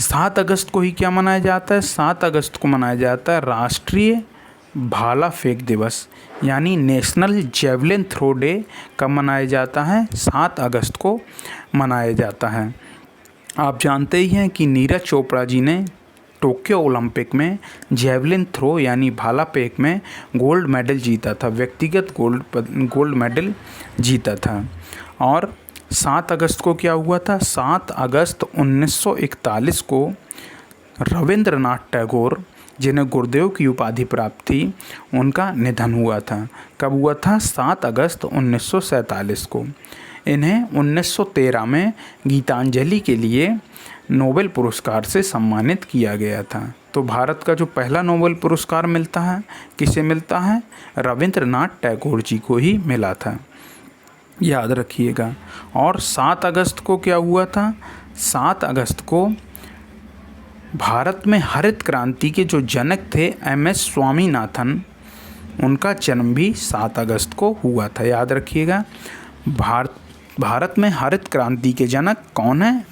7 अगस्त को ही क्या मनाया जाता है? 7 अगस्त को मनाया जाता है राष्ट्रीय भाला फेंक दिवस यानी नेशनल जेवलिन थ्रो डे। कब मनाया जाता है? 7 अगस्त को मनाया जाता है। आप जानते ही हैं कि नीरज चोपड़ा जी ने टोक्यो ओलंपिक में जेवलिन थ्रो यानी भाला फेंक में गोल्ड मेडल जीता था, व्यक्तिगत गोल्ड मेडल जीता था। और 7 अगस्त को क्या हुआ था? 7 अगस्त 1941 को रविंद्रनाथ टैगोर, जिन्हें गुरुदेव की उपाधि प्राप्त थी, उनका निधन हुआ था। कब हुआ था? 7 अगस्त 1947 को। इन्हें 1913 में गीतांजलि के लिए नोबेल पुरस्कार से सम्मानित किया गया था। तो भारत का जो पहला नोबेल पुरस्कार मिलता है, किसे मिलता है? रविंद्रनाथ टैगोर जी को ही मिला था, याद रखिएगा। और 7 अगस्त को क्या हुआ था? 7 अगस्त को भारत में हरित क्रांति के जो जनक थे MS स्वामीनाथन, उनका जन्म भी 7 अगस्त को हुआ था, याद रखिएगा। भारत में हरित क्रांति के जनक कौन है?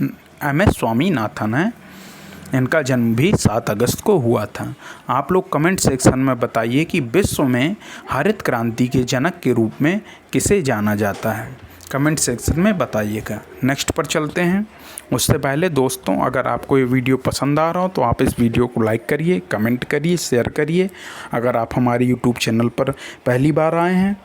MS स्वामीनाथन है। इनका जन्म भी 7 अगस्त को हुआ था। आप लोग कमेंट सेक्शन में बताइए कि विश्व में हरित क्रांति के जनक के रूप में किसे जाना जाता है? कमेंट सेक्शन में बताइएगा। नेक्स्ट पर चलते हैं। उससे पहले दोस्तों, अगर आपको ये वीडियो पसंद आ रहा हो तो आप इस वीडियो को लाइक करिए, कमेंट करिए, शेयर करिए। अगर आप हमारे यूट्यूब चैनल पर पहली बार आए हैं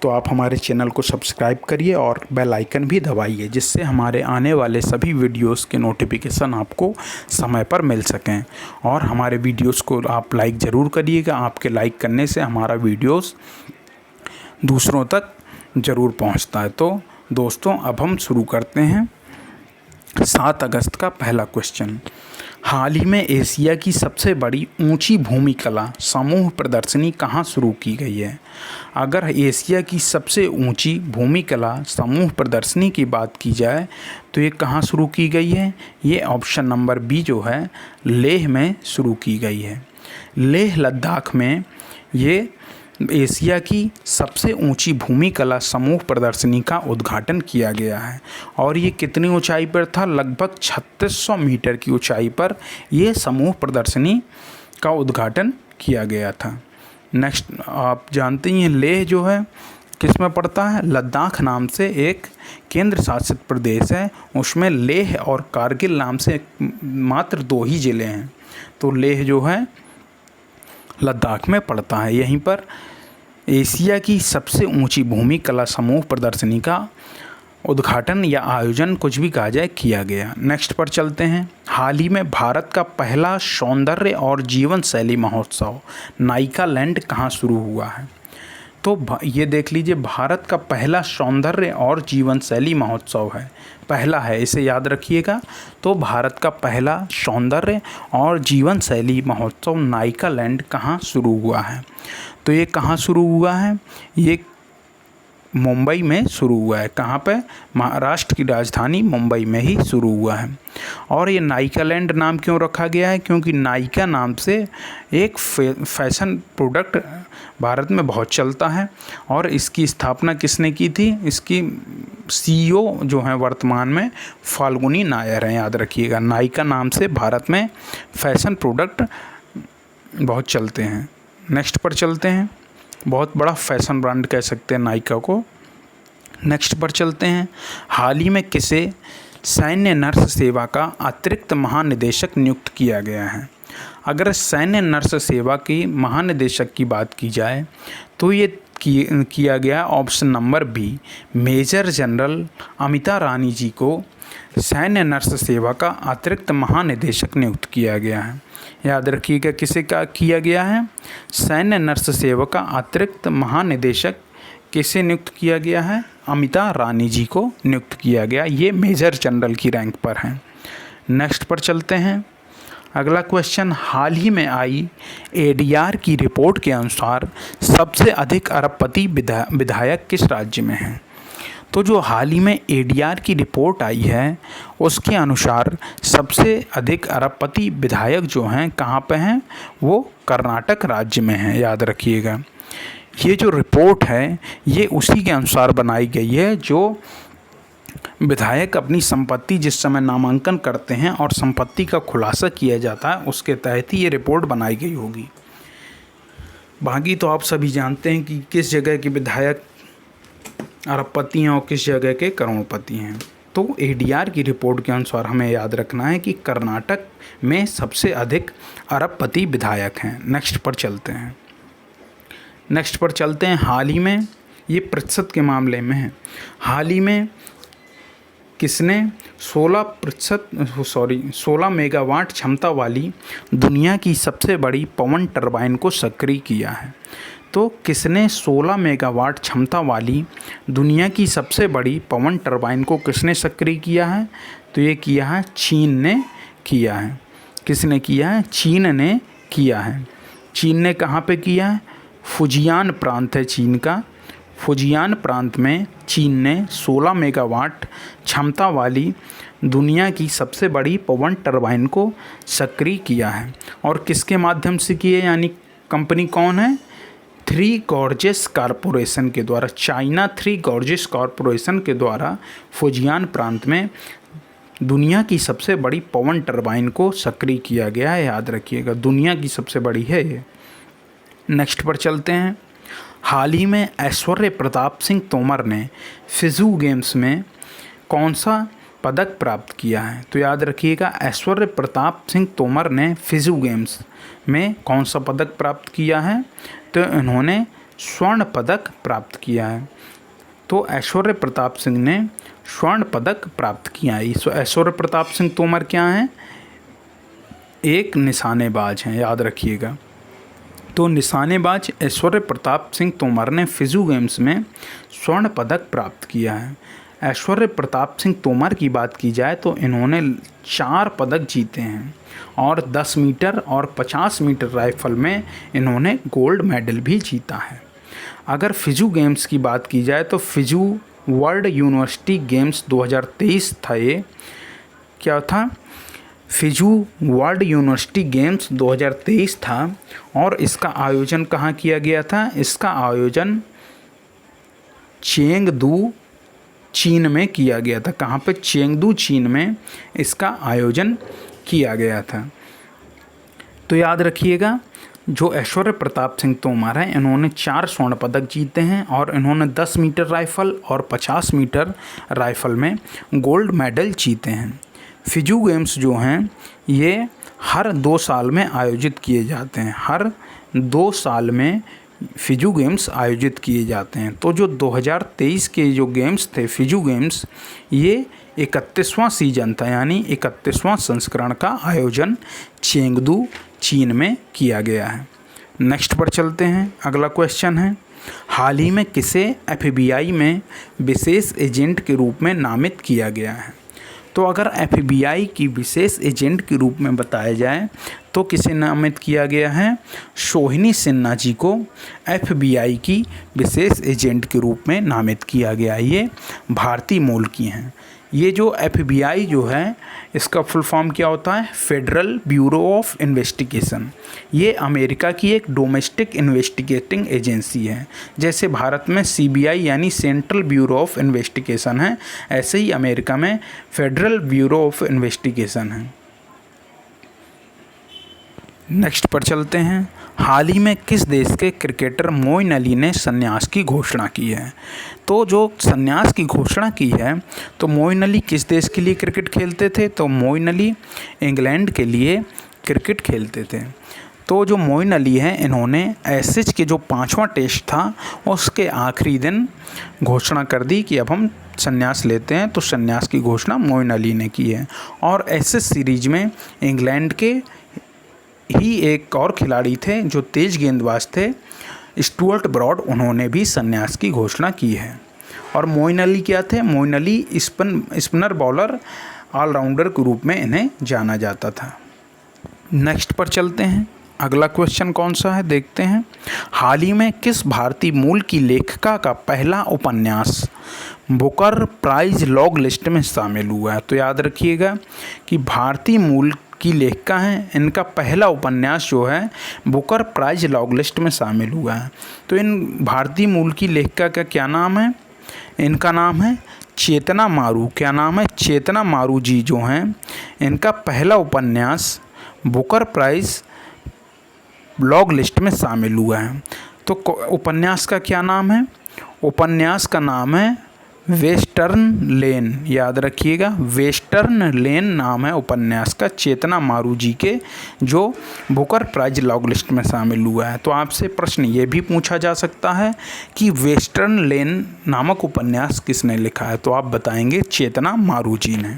तो आप हमारे चैनल को सब्सक्राइब करिए और बेल आइकन भी दबाइए, जिससे हमारे आने वाले सभी वीडियोस के नोटिफिकेशन आपको समय पर मिल सकें। और हमारे वीडियोस को आप लाइक ज़रूर करिएगा। आपके लाइक करने से हमारा वीडियोस दूसरों तक ज़रूर पहुंचता है। तो दोस्तों, अब हम शुरू करते हैं 7 अगस्त का पहला क्वेश्चन। हाल ही में एशिया की सबसे बड़ी ऊंची भूमि कला समूह प्रदर्शनी कहाँ शुरू की गई है? अगर एशिया की सबसे ऊंची भूमि कला समूह प्रदर्शनी की बात की जाए तो ये कहाँ शुरू की गई है? ये ऑप्शन नंबर बी जो है लेह में शुरू की गई है। लेह लद्दाख में ये एशिया की सबसे ऊंची भूमि कला समूह प्रदर्शनी का उद्घाटन किया गया है। और ये कितनी ऊंचाई पर था? लगभग 3600 मीटर की ऊंचाई पर ये समूह प्रदर्शनी का उद्घाटन किया गया था। नेक्स्ट, आप जानते हैं लेह जो है किस में पड़ता है? लद्दाख नाम से एक केंद्र शासित प्रदेश है, उसमें लेह और कारगिल नाम से मात्र 2 ही ज़िले हैं। तो लेह जो है लद्दाख में पड़ता है। यहीं पर एशिया की सबसे ऊंची भूमि कला समूह प्रदर्शनी का उद्घाटन या आयोजन, कुछ भी कहा जाए, किया गया। नेक्स्ट पर चलते हैं। हाल ही में भारत का पहला सौंदर्य और जीवन शैली महोत्सव नाइकालैंड कहाँ शुरू हुआ है? तो ये देख लीजिए, भारत का पहला सौंदर्य और जीवन शैली महोत्सव है, पहला है, इसे याद रखिएगा। तो भारत का पहला सौंदर्य और जीवन शैली महोत्सव नाइकालैंड कहाँ शुरू हुआ है? तो ये कहाँ शुरू हुआ है? ये मुंबई में शुरू हुआ है। कहाँ पे? महाराष्ट्र की राजधानी मुंबई में ही शुरू हुआ है। और ये नाइकालैंड नाम क्यों रखा गया है? क्योंकि नायिका नाम से एक फैशन प्रोडक्ट भारत में बहुत चलता है। और इसकी स्थापना किसने की थी? इसकी CEO जो हैं वर्तमान में फाल्गुनी नायर हैं, याद रखिएगा। नायिका नाम से भारत में फैशन प्रोडक्ट बहुत चलते हैं। नेक्स्ट पर चलते हैं। बहुत बड़ा फैशन ब्रांड कह सकते हैं नायिका को। नेक्स्ट पर चलते हैं। हाल ही में किसे सैन्य नर्स सेवा का अतिरिक्त महानिदेशक नियुक्त किया गया है? अगर सैन्य नर्स सेवा की महानिदेशक की बात की जाए तो ये किया गया option number B, major general Amita Rani ji को सैन्य नर्स सेवा का अतिरिक्त महानिदेशक नियुक्त किया गया है। याद रखिएगा, किसे का किया गया है? सैन्य नर्स सेवा का अतिरिक्त महानिदेशक किसे नियुक्त किया गया है? अमिता रानी जी को नियुक्त किया गया। ये मेजर जनरल की रैंक पर हैं। नेक्स्ट पर चलते हैं। अगला क्वेश्चन, हाल ही में आई एडीआर की रिपोर्ट के अनुसार सबसे अधिक अरबपति विधायक किस राज्य में हैं? तो जो हाल ही में एडीआर की रिपोर्ट आई है उसके अनुसार सबसे अधिक अरबपति विधायक जो हैं कहाँ पे हैं? वो कर्नाटक राज्य में हैं, याद रखिएगा। ये जो रिपोर्ट है ये उसी के अनुसार बनाई गई है जो विधायक अपनी संपत्ति जिस समय नामांकन करते हैं और संपत्ति का खुलासा किया जाता है उसके तहत ही ये रिपोर्ट बनाई गई होगी। बाकी तो आप सभी जानते हैं कि किस जगह के विधायक अरबपति हैं और किस जगह के करोड़पति हैं। तो एडीआर की रिपोर्ट के अनुसार हमें याद रखना है कि कर्नाटक में सबसे अधिक अरबपति विधायक हैं। नेक्स्ट पर चलते हैं। हाल ही में, ये प्रतिशत के मामले में है, हाल ही में किसने 16 मेगावाट क्षमता वाली दुनिया की सबसे बड़ी पवन टरबाइन को सक्रिय किया है? तो किसने 16 मेगावाट क्षमता वाली दुनिया की सबसे बड़ी पवन टरबाइन को किसने सक्रिय किया है? तो ये किया है चीन ने किया है। किसने किया है? चीन ने किया है। चीन ने कहाँ पे किया है? फुजियान प्रांत है चीन का। फुजियान प्रांत में चीन ने 16 मेगावाट क्षमता वाली दुनिया की सबसे बड़ी पवन टरबाइन को सक्रिय किया है। और किसके माध्यम से किए, यानी कंपनी कौन है? थ्री गॉर्जेस कॉरपोरेशन के द्वारा, चाइना थ्री गॉर्जेस कॉरपोरेशन के द्वारा फुजियान प्रांत में दुनिया की सबसे बड़ी पवन टरबाइन को सक्रिय किया गया है, याद रखिएगा। दुनिया की सबसे बड़ी है ये। नेक्स्ट पर चलते हैं। हाल ही में ऐश्वर्य प्रताप सिंह तोमर ने फिजू गेम्स में कौन सा पदक प्राप्त किया है? तो याद रखिएगा, ऐश्वर्य प्रताप सिंह तोमर ने फिजू गेम्स में कौन सा पदक प्राप्त किया है? तो इन्होंने स्वर्ण पदक प्राप्त किया है। तो ऐश्वर्य प्रताप सिंह ने स्वर्ण पदक प्राप्त किया है। ऐश्वर्य प्रताप सिंह तोमर क्या हैं? एक निशानेबाज हैं, याद रखिएगा। तो निशानेबाज ऐश्वर्य प्रताप सिंह तोमर ने फिजू गेम्स में स्वर्ण पदक प्राप्त किया है। ऐश्वर्य प्रताप सिंह तोमर की बात की जाए तो इन्होंने 4 पदक जीते हैं और 10 मीटर और 50 मीटर राइफल में इन्होंने गोल्ड मेडल भी जीता है। अगर फिजू गेम्स की बात की जाए तो फिजू वर्ल्ड यूनिवर्सिटी गेम्स 2023 था। ये क्या था? फिजू वर्ल्ड यूनिवर्सिटी गेम्स 2023 था और इसका आयोजन कहाँ किया गया था? इसका आयोजन चेंगदू चीन में किया गया था। कहाँ पे? चेंगदू चीन में इसका आयोजन किया गया था। तो याद रखिएगा, जो ऐश्वर्य प्रताप सिंह तोमर हैं इन्होंने 4 स्वर्ण पदक जीते हैं और इन्होंने 10 मीटर राइफल और 50 मीटर राइफल में गोल्ड मेडल जीते हैं। फिजू गेम्स जो हैं ये हर 2 साल में आयोजित किए जाते हैं। हर 2 साल में फिजू गेम्स आयोजित किए जाते हैं। तो जो 2023 के जो गेम्स थे फिजू गेम्स, ये 31वां सीजन था, यानी 31वां संस्करण का आयोजन चेंगदू चीन में किया गया है। नेक्स्ट पर चलते हैं। अगला क्वेश्चन है, हाल ही में किसे एफबीआई में विशेष एजेंट के रूप में नामित किया गया है? तो अगर एफबीआई की विशेष एजेंट के रूप में बताया जाए तो किसे नामित किया गया है? सोहिनी सिन्हा जी को एफबीआई की विशेष एजेंट के रूप में नामित किया गया। ये भारतीय मूल की हैं। ये जो एफबीआई जो है इसका फुल फॉर्म क्या होता है? Federal bureau of investigation. ये अमेरिका की एक डोमेस्टिक इन्वेस्टिगेटिंग एजेंसी है। जैसे भारत में सीबीआई यानी सेंट्रल ब्यूरो ऑफ इन्वेस्टिगेशन है, ऐसे ही अमेरिका में फेडरल ब्यूरो ऑफ इन्वेस्टिगेशन है। नेक्स्ट पर चलते हैं। हाल ही में किस देश के क्रिकेटर मोइन अली ने संन्यास की घोषणा की है? तो जो संन्यास की घोषणा की है, तो मोइन अली किस देश के लिए क्रिकेट खेलते थे? तो मोइन अली इंग्लैंड के लिए क्रिकेट खेलते थे। तो जो मोइन अली हैं इन्होंने एशेज के जो 5वां टेस्ट था उसके आखिरी दिन घोषणा कर दी कि अब हम संन्यास लेते हैं। तो संन्यास की घोषणा मोइन अली ने की है। और एशेज सीरीज में इंग्लैंड के ही एक और खिलाड़ी थे जो तेज गेंदबाज थे, स्टुअर्ट ब्रॉड, उन्होंने भी संन्यास की घोषणा की है। और मोइन अली क्या थे? Moeen Ali spinner bowler allrounder के रूप में इन्हें जाना जाता था। नेक्स्ट पर चलते हैं। अगला क्वेश्चन कौन सा है देखते हैं। हाल ही में किस भारतीय मूल की लेखिका का पहला उपन्यास बुकर प्राइज लॉन्ग लिस्ट में शामिल हुआ है? तो याद रखिएगा कि भारतीय मूल की लेखिका हैं, इनका पहला उपन्यास जो है बुकर प्राइज लॉन्ग लिस्ट में शामिल हुआ है। तो इन भारतीय मूल की लेखिका का क्या नाम है? इनका नाम है चेतना मारू। क्या नाम है? चेतना मारू जी जो हैं, इनका पहला उपन्यास बुकर प्राइज लॉन्ग लिस्ट में शामिल हुआ है। तो उपन्यास का क्या नाम है? उपन्यास का नाम है वेस्टर्न लेन। याद रखिएगा, वेस्टर्न लेन नाम है उपन्यास का चेतना मारू जी के, जो बुकर प्राइज लॉन्ग लिस्ट में शामिल हुआ है। तो आपसे प्रश्न ये भी पूछा जा सकता है कि वेस्टर्न लेन नामक उपन्यास किसने लिखा है? तो आप बताएंगे चेतना मारू जी ने।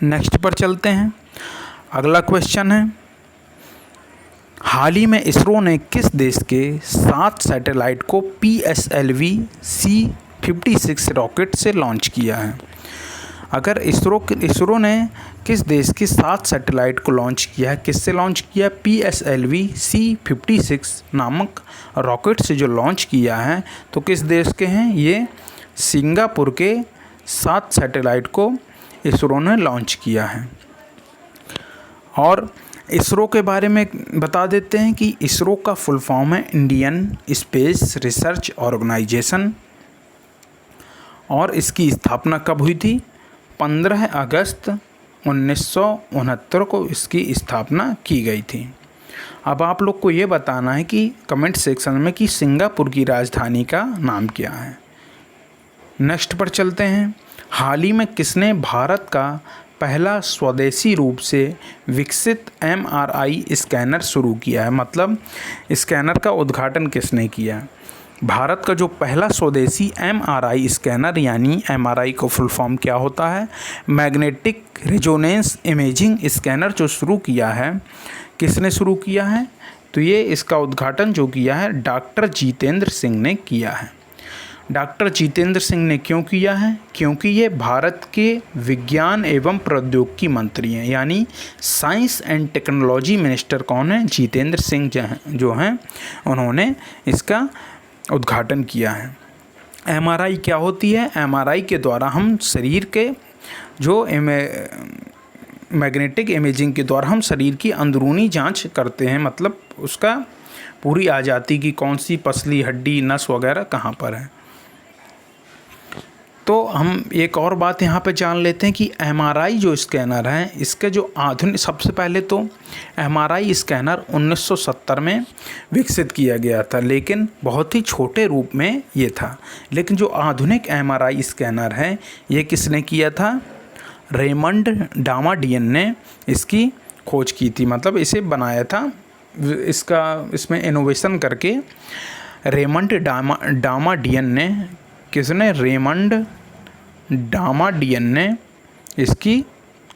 नेक्स्ट पर चलते हैं। अगला क्वेश्चन है, हाल ही में इसरो ने किस देश के 7 सैटेलाइट को PSLV C56 रॉकेट से लॉन्च किया है? अगर इसरो ने किस देश के 7 सैटेलाइट को लॉन्च किया है, किससे लॉन्च किया? PSLV C56 नामक रॉकेट से जो लॉन्च किया है, तो किस देश के हैं ये? सिंगापुर के 7 सैटेलाइट को इसरो ने लॉन्च किया है। और इसरो के बारे में बता देते हैं कि इसरो का फुल फॉर्म है इंडियन स्पेस रिसर्च ऑर्गेनाइजेशन, और इसकी स्थापना कब हुई थी? 15 अगस्त 1969 को इसकी स्थापना की गई थी। अब आप लोग को ये बताना है कि कमेंट सेक्शन में कि सिंगापुर की राजधानी का नाम क्या है। नेक्स्ट पर चलते हैं। हाल ही में किसने भारत का पहला स्वदेशी रूप से विकसित MRI स्कैनर शुरू किया है? मतलब स्कैनर का उद्घाटन किसने किया? भारत का जो पहला स्वदेशी MRI स्कैनर, यानी MRI को फुल फॉर्म क्या होता है? मैग्नेटिक रेजोनेंस इमेजिंग स्कैनर जो शुरू किया है, किसने शुरू किया है? तो ये इसका उद्घाटन जो किया है डॉक्टर जितेंद्र सिंह ने किया है। डॉक्टर जितेंद्र सिंह ने क्यों किया है? क्योंकि ये भारत के विज्ञान एवं प्रौद्योगिकी मंत्री हैं, यानी साइंस एंड टेक्नोलॉजी मिनिस्टर कौन है? जितेंद्र सिंह जो हैं, उन्होंने इसका उद्घाटन किया है। MRI क्या होती है? MRI के द्वारा हम शरीर के जो मैग्नेटिक इमेजिंग के द्वारा हम शरीर की अंदरूनी जांच करते हैं, मतलब उसका पूरी आ जाती कि कौन सी पसली, हड्डी, नस वगैरह कहाँ पर है। तो हम एक और बात यहाँ पे जान लेते हैं कि MRI जो स्कैनर है, इसके जो आधुनिक, सबसे पहले तो MRI स्कैनर 1970 में विकसित किया गया था, लेकिन बहुत ही छोटे रूप में ये था। लेकिन जो आधुनिक MRI स्कैनर है, ये किसने किया था? रेमंड डामाडियन ने इसकी खोज की थी, मतलब इसे बनाया था, इसमें इनोवेशन करके रेमंड डामाडियन ने, किसने? रेमंड डामाडियन ने इसकी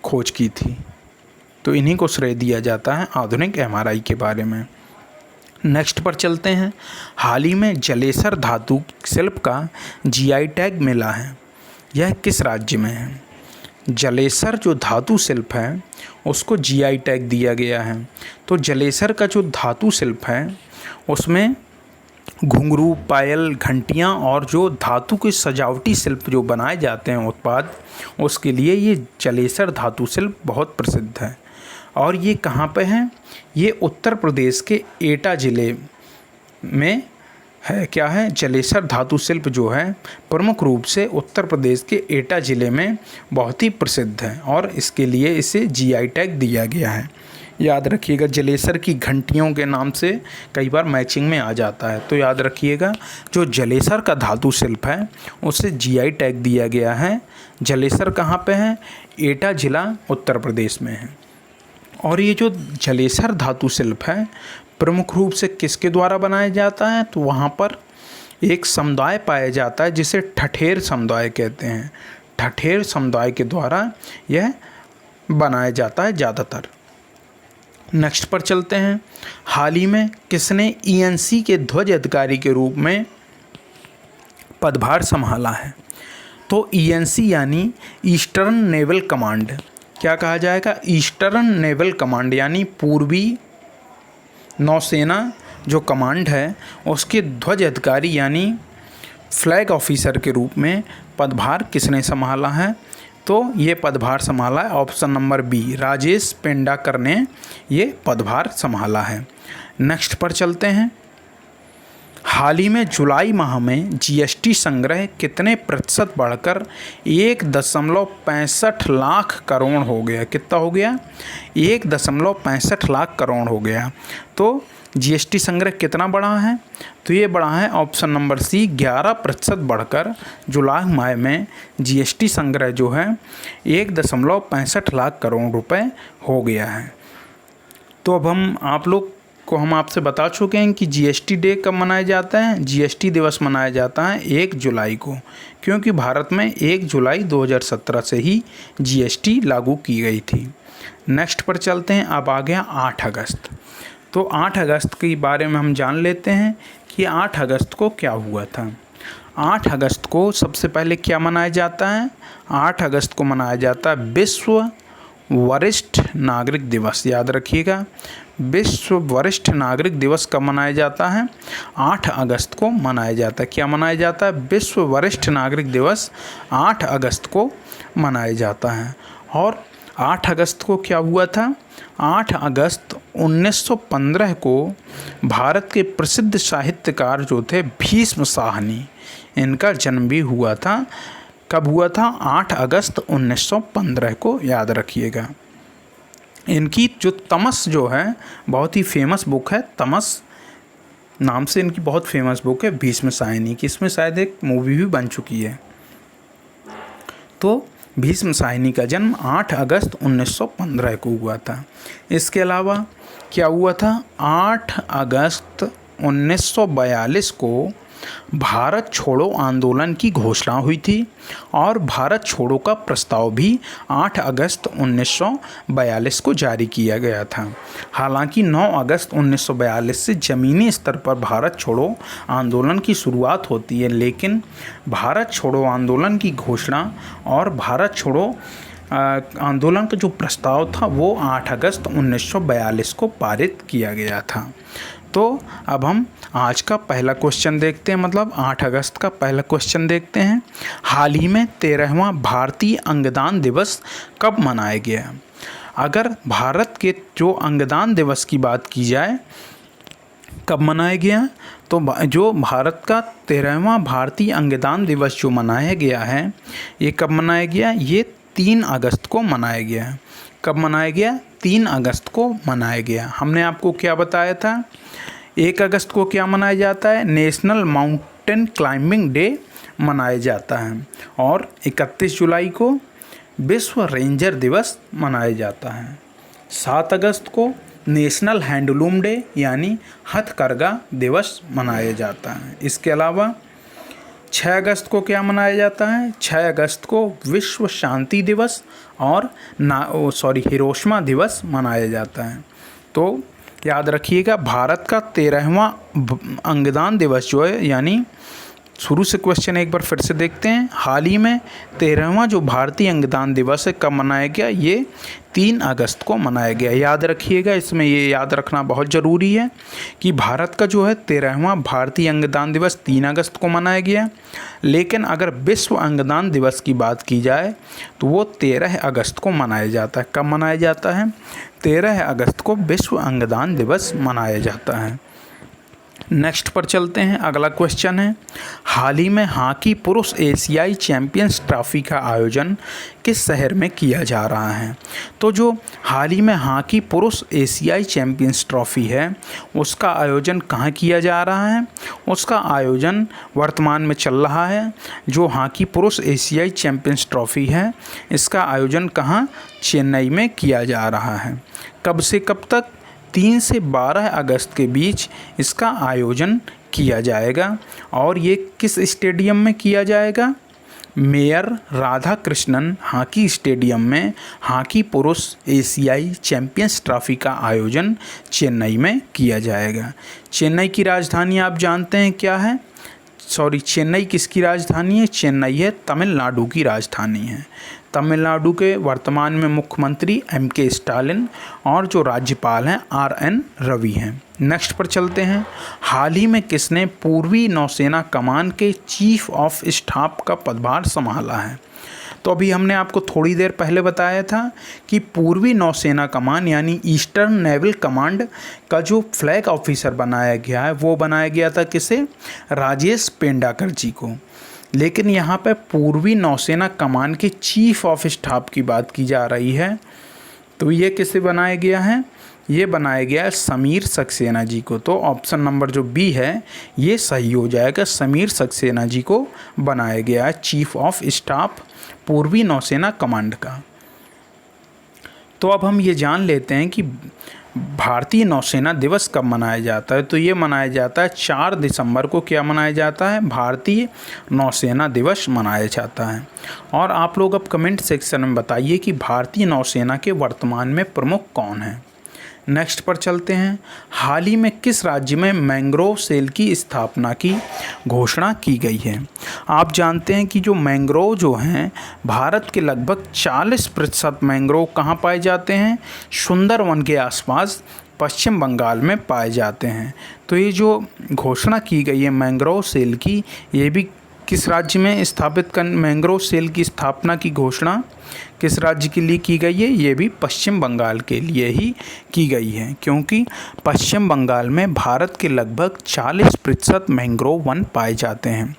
खोज की थी। तो इन्हीं को श्रेय दिया जाता है आधुनिक MRI के बारे में। नेक्स्ट पर चलते हैं। हाल ही में जलेसर धातु शिल्प का GI टैग मिला है, यह किस राज्य में है? जलेसर जो धातु शिल्प है उसको GI टैग दिया गया है। तो जलेसर का जो धातु शिल्प है उसमें घुंघरू, पायल, घंटियाँ और जो धातु के सजावटी शिल्प जो बनाए जाते हैं उत्पाद, उसके लिए ये जलेसर धातु शिल्प बहुत प्रसिद्ध है। और ये कहाँ पे है? ये उत्तर प्रदेश के एटा ज़िले में है। क्या है? जलेसर धातु शिल्प जो है प्रमुख रूप से उत्तर प्रदेश के एटा ज़िले में बहुत ही प्रसिद्ध है, और इसके लिए इसे GI टैग दिया गया है। याद रखिएगा, जलेसर की घंटियों के नाम से कई बार मैचिंग में आ जाता है, तो याद रखिएगा जो जलेसर का धातु शिल्प है उसे GI टैग दिया गया है। जलेसर कहाँ पे है? एटा ज़िला उत्तर प्रदेश में है। और ये जो जलेसर धातु शिल्प है प्रमुख रूप से किसके द्वारा बनाया जाता है? तो वहाँ पर एक समुदाय पाया जाता है जिसे ठठेर समुदाय कहते हैं। ठठेर समुदाय के द्वारा यह बनाया जाता है ज़्यादातर। नेक्स्ट पर चलते हैं। हाल ही में किसने ईएनसी के ध्वज अधिकारी के रूप में पदभार संभाला है? तो ईएनसी यानी ईस्टर्न नेवल कमांड, क्या कहा जाएगा? ईस्टर्न नेवल कमांड यानी पूर्वी नौसेना जो कमांड है उसके ध्वज अधिकारी यानी फ्लैग ऑफिसर के रूप में पदभार किसने संभाला है? तो ये पदभार संभाला है ऑप्शन नंबर बी, राजेश पेंडाकर ने ये पदभार संभाला है। नेक्स्ट पर चलते हैं। हाल ही में जुलाई माह में जीएसटी संग्रह कितने प्रतिशत बढ़कर 1.65 लाख करोड़ हो गया? कितना हो गया? 1.65 लाख करोड़ हो गया। तो जीएसटी संग्रह कितना बढ़ा है? तो ये बढ़ा है ऑप्शन नंबर सी, 11% बढ़कर जुलाई माह में जीएसटी संग्रह जो है 1.65 लाख करोड़ रुपए हो गया है। तो अब हम आपसे बता चुके हैं कि जीएसटी डे कब मनाया जाता है। जीएसटी दिवस मनाया जाता है 1 जुलाई को, क्योंकि भारत में 1 जुलाई 2017 से ही जीएसटी लागू की गई थी। नेक्स्ट पर चलते हैं। अब आ गया 8 अगस्त। तो 8 अगस्त के बारे में हम जान लेते हैं कि 8 अगस्त को क्या हुआ था। 8 अगस्त को सबसे पहले क्या मनाया जाता है? 8 अगस्त को मनाया जाता है विश्व वरिष्ठ नागरिक दिवस। याद रखिएगा, विश्व वरिष्ठ नागरिक दिवस कब मनाया जाता है? 8 अगस्त को मनाया जाता है। क्या मनाया जाता है? विश्व वरिष्ठ नागरिक दिवस 8 अगस्त को मनाया जाता है। और 8 अगस्त को क्या हुआ था? 8 अगस्त 1915 को भारत के प्रसिद्ध साहित्यकार जो थे भीष्म साहनी, इनका जन्म भी हुआ था। कब हुआ था? 8 अगस्त 1915 को, याद रखिएगा। इनकी जो तमस जो है बहुत ही फेमस बुक है, तमस नाम से इनकी बहुत फेमस बुक है भीष्म साहनी की। इसमें शायद एक मूवी भी बन चुकी है। तो भीष्म साहनी का जन्म 8 अगस्त 1915 को हुआ था। इसके अलावा क्या हुआ था? 8 अगस्त 1942 को भारत छोड़ो आंदोलन की घोषणा हुई थी और भारत छोड़ो का प्रस्ताव भी 8 अगस्त 1942 को जारी किया गया था। हालांकि 9 अगस्त 1942 से ज़मीनी स्तर पर भारत छोड़ो आंदोलन की शुरुआत होती है, लेकिन भारत छोड़ो आंदोलन की घोषणा और भारत छोड़ो आंदोलन का जो प्रस्ताव था वो 8 अगस्त 1942 को पारित किया गया था। तो अब हम आज का पहला क्वेश्चन देखते हैं, मतलब 8 अगस्त का पहला क्वेश्चन देखते हैं। हाल ही में 13वां भारतीय अंगदान दिवस कब मनाया गया? अगर भारत के जो अंगदान दिवस की बात की जाए कब मनाया गया, तो जो भारत का 13वां भारतीय अंगदान दिवस जो मनाया गया है ये कब मनाया गया? ये 3 अगस्त को मनाया गया। कब मनाया गया? 3 अगस्त को मनाया गया। हमने आपको क्या बताया था? 1 अगस्त को क्या मनाया जाता है? नेशनल माउंटेन क्लाइंबिंग डे मनाया जाता है। और 31 जुलाई को विश्व रेंजर दिवस मनाया जाता है। 7 अगस्त को नेशनल हैंडलूम डे यानी हथकरघा दिवस मनाया जाता है। इसके अलावा 6 अगस्त को क्या मनाया जाता है? 6 अगस्त को विश्व शांति दिवस और हिरोशिमा दिवस मनाया जाता है। तो याद रखिएगा, भारत का 13वां अंगदान दिवस जो है, यानी शुरू से क्वेश्चन एक बार फिर से देखते हैं। हाल ही में 13वां जो भारतीय अंगदान दिवस है कब मनाया गया? ये 3 अगस्त को मनाया गया। याद रखिएगा, इसमें ये याद रखना बहुत ज़रूरी है कि भारत का जो है 13वां भारतीय अंगदान दिवस 3 अगस्त को मनाया गया, लेकिन अगर विश्व अंगदान दिवस की बात की जाए तो वो 13 अगस्त को मनाया जाता है। कब मनाया जाता है? 13 अगस्त को विश्व अंगदान दिवस मनाया जाता है। नेक्स्ट पर चलते हैं। अगला क्वेश्चन है, हाल ही में हॉकी पुरुष एशियाई चैंपियंस ट्रॉफी का आयोजन किस शहर में किया जा रहा है? तो जो हाल ही में हॉकी पुरुष एशियाई चैंपियंस ट्रॉफी है उसका आयोजन कहाँ किया जा रहा है? उसका आयोजन वर्तमान में चल रहा है। जो हॉकी पुरुष एशियाई चैंपियंस ट्रॉफी है इसका आयोजन कहाँ? चेन्नई में किया जा रहा है। कब से कब तक? 3 से 12 अगस्त के बीच इसका आयोजन किया जाएगा। और ये किस स्टेडियम में किया जाएगा? मेयर राधाकृष्णन हॉकी स्टेडियम में हॉकी पुरुष एशियाई चैंपियंस ट्रॉफी का आयोजन चेन्नई में किया जाएगा। चेन्नई की राजधानी आप जानते हैं क्या है? चेन्नई किसकी राजधानी है? चेन्नई है तमिलनाडु की राजधानी है। तमिलनाडु के वर्तमान में मुख्यमंत्री एम.के. स्टालिन और जो राज्यपाल हैं आर.एन. रवि हैं। नेक्स्ट पर चलते हैं। हाल ही में किसने पूर्वी नौसेना कमान के चीफ ऑफ स्टाफ का पदभार संभाला है? तो अभी हमने आपको थोड़ी देर पहले बताया था कि पूर्वी नौसेना कमान यानी ईस्टर्न नेवल कमांड का जो फ्लैग ऑफिसर बनाया गया है वो बनाया गया था किसे? राजेश पेंडाकर जी को। लेकिन यहाँ पे पूर्वी नौसेना कमान के चीफ ऑफ स्टाफ की बात की जा रही है, तो ये किसे बनाया गया है? ये बनाया गया है समीर सक्सेना जी को। तो ऑप्शन नंबर जो बी है ये सही हो जाएगा। समीर सक्सेना जी को बनाया गया है चीफ ऑफ स्टाफ पूर्वी नौसेना कमांड का। तो अब हम ये जान लेते हैं कि भारतीय नौसेना दिवस कब मनाया जाता है। तो ये मनाया जाता है 4 दिसंबर को। क्या मनाया जाता है? भारतीय नौसेना दिवस मनाया जाता है। और आप लोग अब कमेंट सेक्शन में बताइए कि भारतीय नौसेना के वर्तमान में प्रमुख कौन हैं। नेक्स्ट पर चलते हैं। हाल ही में किस राज्य में मैंग्रोव सेल की स्थापना की घोषणा की गई है? आप जानते हैं कि जो मैंग्रोव जो हैं भारत के लगभग 40% मैंग्रोव कहाँ पाए जाते हैं? सुंदरवन के आसपास पश्चिम बंगाल में पाए जाते हैं। तो ये जो घोषणा की गई है मैंग्रोव सेल की, ये भी किस राज्य में स्थापित मैंग्रोव सेल की स्थापना की घोषणा किस राज्य के लिए की गई है? ये भी पश्चिम बंगाल के लिए ही की गई है, क्योंकि पश्चिम बंगाल में भारत के लगभग 40% मैंग्रोव वन पाए जाते हैं।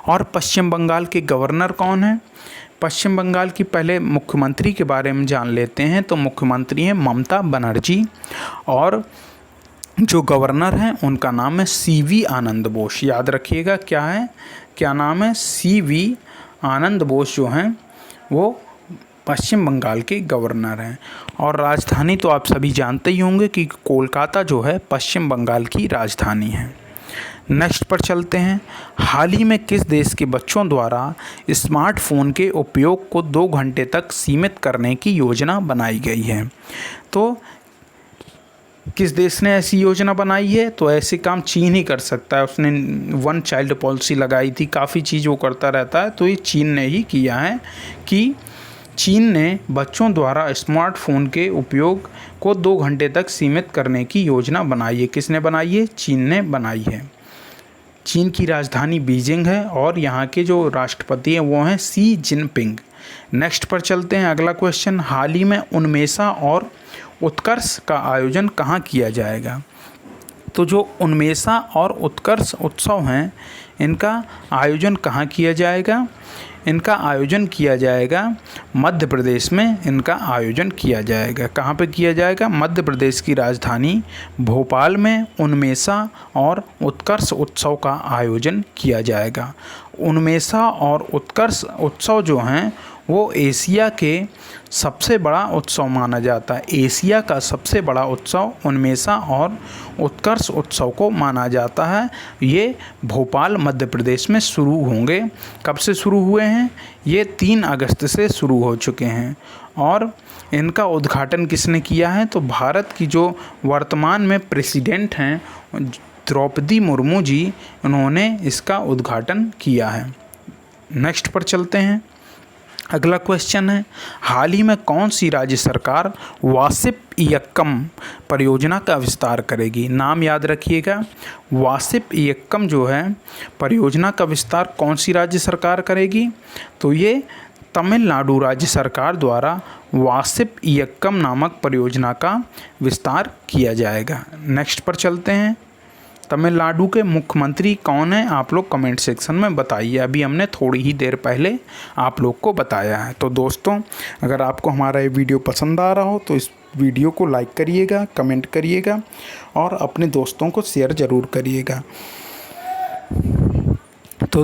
और पश्चिम बंगाल के गवर्नर कौन हैं? पश्चिम बंगाल की पहले मुख्यमंत्री के बारे में जान लेते हैं। तो मुख्यमंत्री हैं ममता बनर्जी और जो गवर्नर हैं उनका नाम है सी.वी. आनंद बोस। याद रखिएगा क्या नाम है? सी.वी. आनंद बोस जो हैं वो पश्चिम बंगाल के गवर्नर हैं। और राजधानी तो आप सभी जानते ही होंगे कि कोलकाता जो है पश्चिम बंगाल की राजधानी है। नेक्स्ट पर चलते हैं। हाल ही में किस देश के बच्चों द्वारा स्मार्टफोन के उपयोग को 2 घंटे तक सीमित करने की योजना बनाई गई है? तो किस देश ने ऐसी योजना बनाई है? तो ऐसे काम चीन ही कर सकता है। उसने 1 चाइल्ड पॉलिसी लगाई थी, काफ़ी चीज़ वो करता रहता है। तो ये चीन ने ही किया है कि चीन ने बच्चों द्वारा स्मार्टफोन के उपयोग को 2 घंटे तक सीमित करने की योजना बनाई है। किसने बनाई है? चीन ने बनाई है। चीन की राजधानी बीजिंग है और यहाँ के जो राष्ट्रपति हैं वो हैं शी जिनपिंग। नेक्स्ट पर चलते हैं। अगला क्वेश्चन, हाल ही में उन्मेषा और उत्कर्ष का आयोजन कहाँ किया जाएगा? तो जो उन्मेषा और उत्कर्ष उत्सव हैं इनका आयोजन कहाँ किया जाएगा? इनका आयोजन किया जाएगा मध्य प्रदेश में। इनका आयोजन किया जाएगा। कहाँ पे किया जाएगा? मध्य प्रदेश की राजधानी भोपाल में उन्मेषा और उत्कर्ष उत्सव का आयोजन किया जाएगा। उन्मेषा और उत्कर्ष उत्सव जो हैं वो एशिया के सबसे बड़ा उत्सव माना जाता है। एशिया का सबसे बड़ा उत्सव उन्मेषा और उत्कर्ष उत्सव को माना जाता है। ये भोपाल मध्य प्रदेश में शुरू होंगे। कब से शुरू हुए हैं? ये 3 अगस्त से शुरू हो चुके हैं। और इनका उद्घाटन किसने किया है? तो भारत की जो वर्तमान में प्रेसिडेंट हैं द्रौपदी मुर्मू जी, उन्होंने इसका उद्घाटन किया है। नेक्स्ट पर चलते हैं। अगला क्वेश्चन है, हाल ही में कौन सी राज्य सरकार वासिप इयक्कम परियोजना का विस्तार करेगी? नाम याद रखिएगा। वासिप इयक्कम जो है परियोजना का विस्तार कौन सी राज्य सरकार करेगी? तो ये तमिलनाडु राज्य सरकार द्वारा वासिप इयक्कम नामक परियोजना का विस्तार किया जाएगा। नेक्स्ट पर चलते हैं। तमिलनाडु के मुख्यमंत्री कौन हैं? आप लोग कमेंट सेक्शन में बताइए। अभी हमने थोड़ी ही देर पहले आप लोग को बताया है। तो दोस्तों, अगर आपको हमारा ये वीडियो पसंद आ रहा हो तो इस वीडियो को लाइक करिएगा, कमेंट करिएगा और अपने दोस्तों को शेयर ज़रूर करिएगा। तो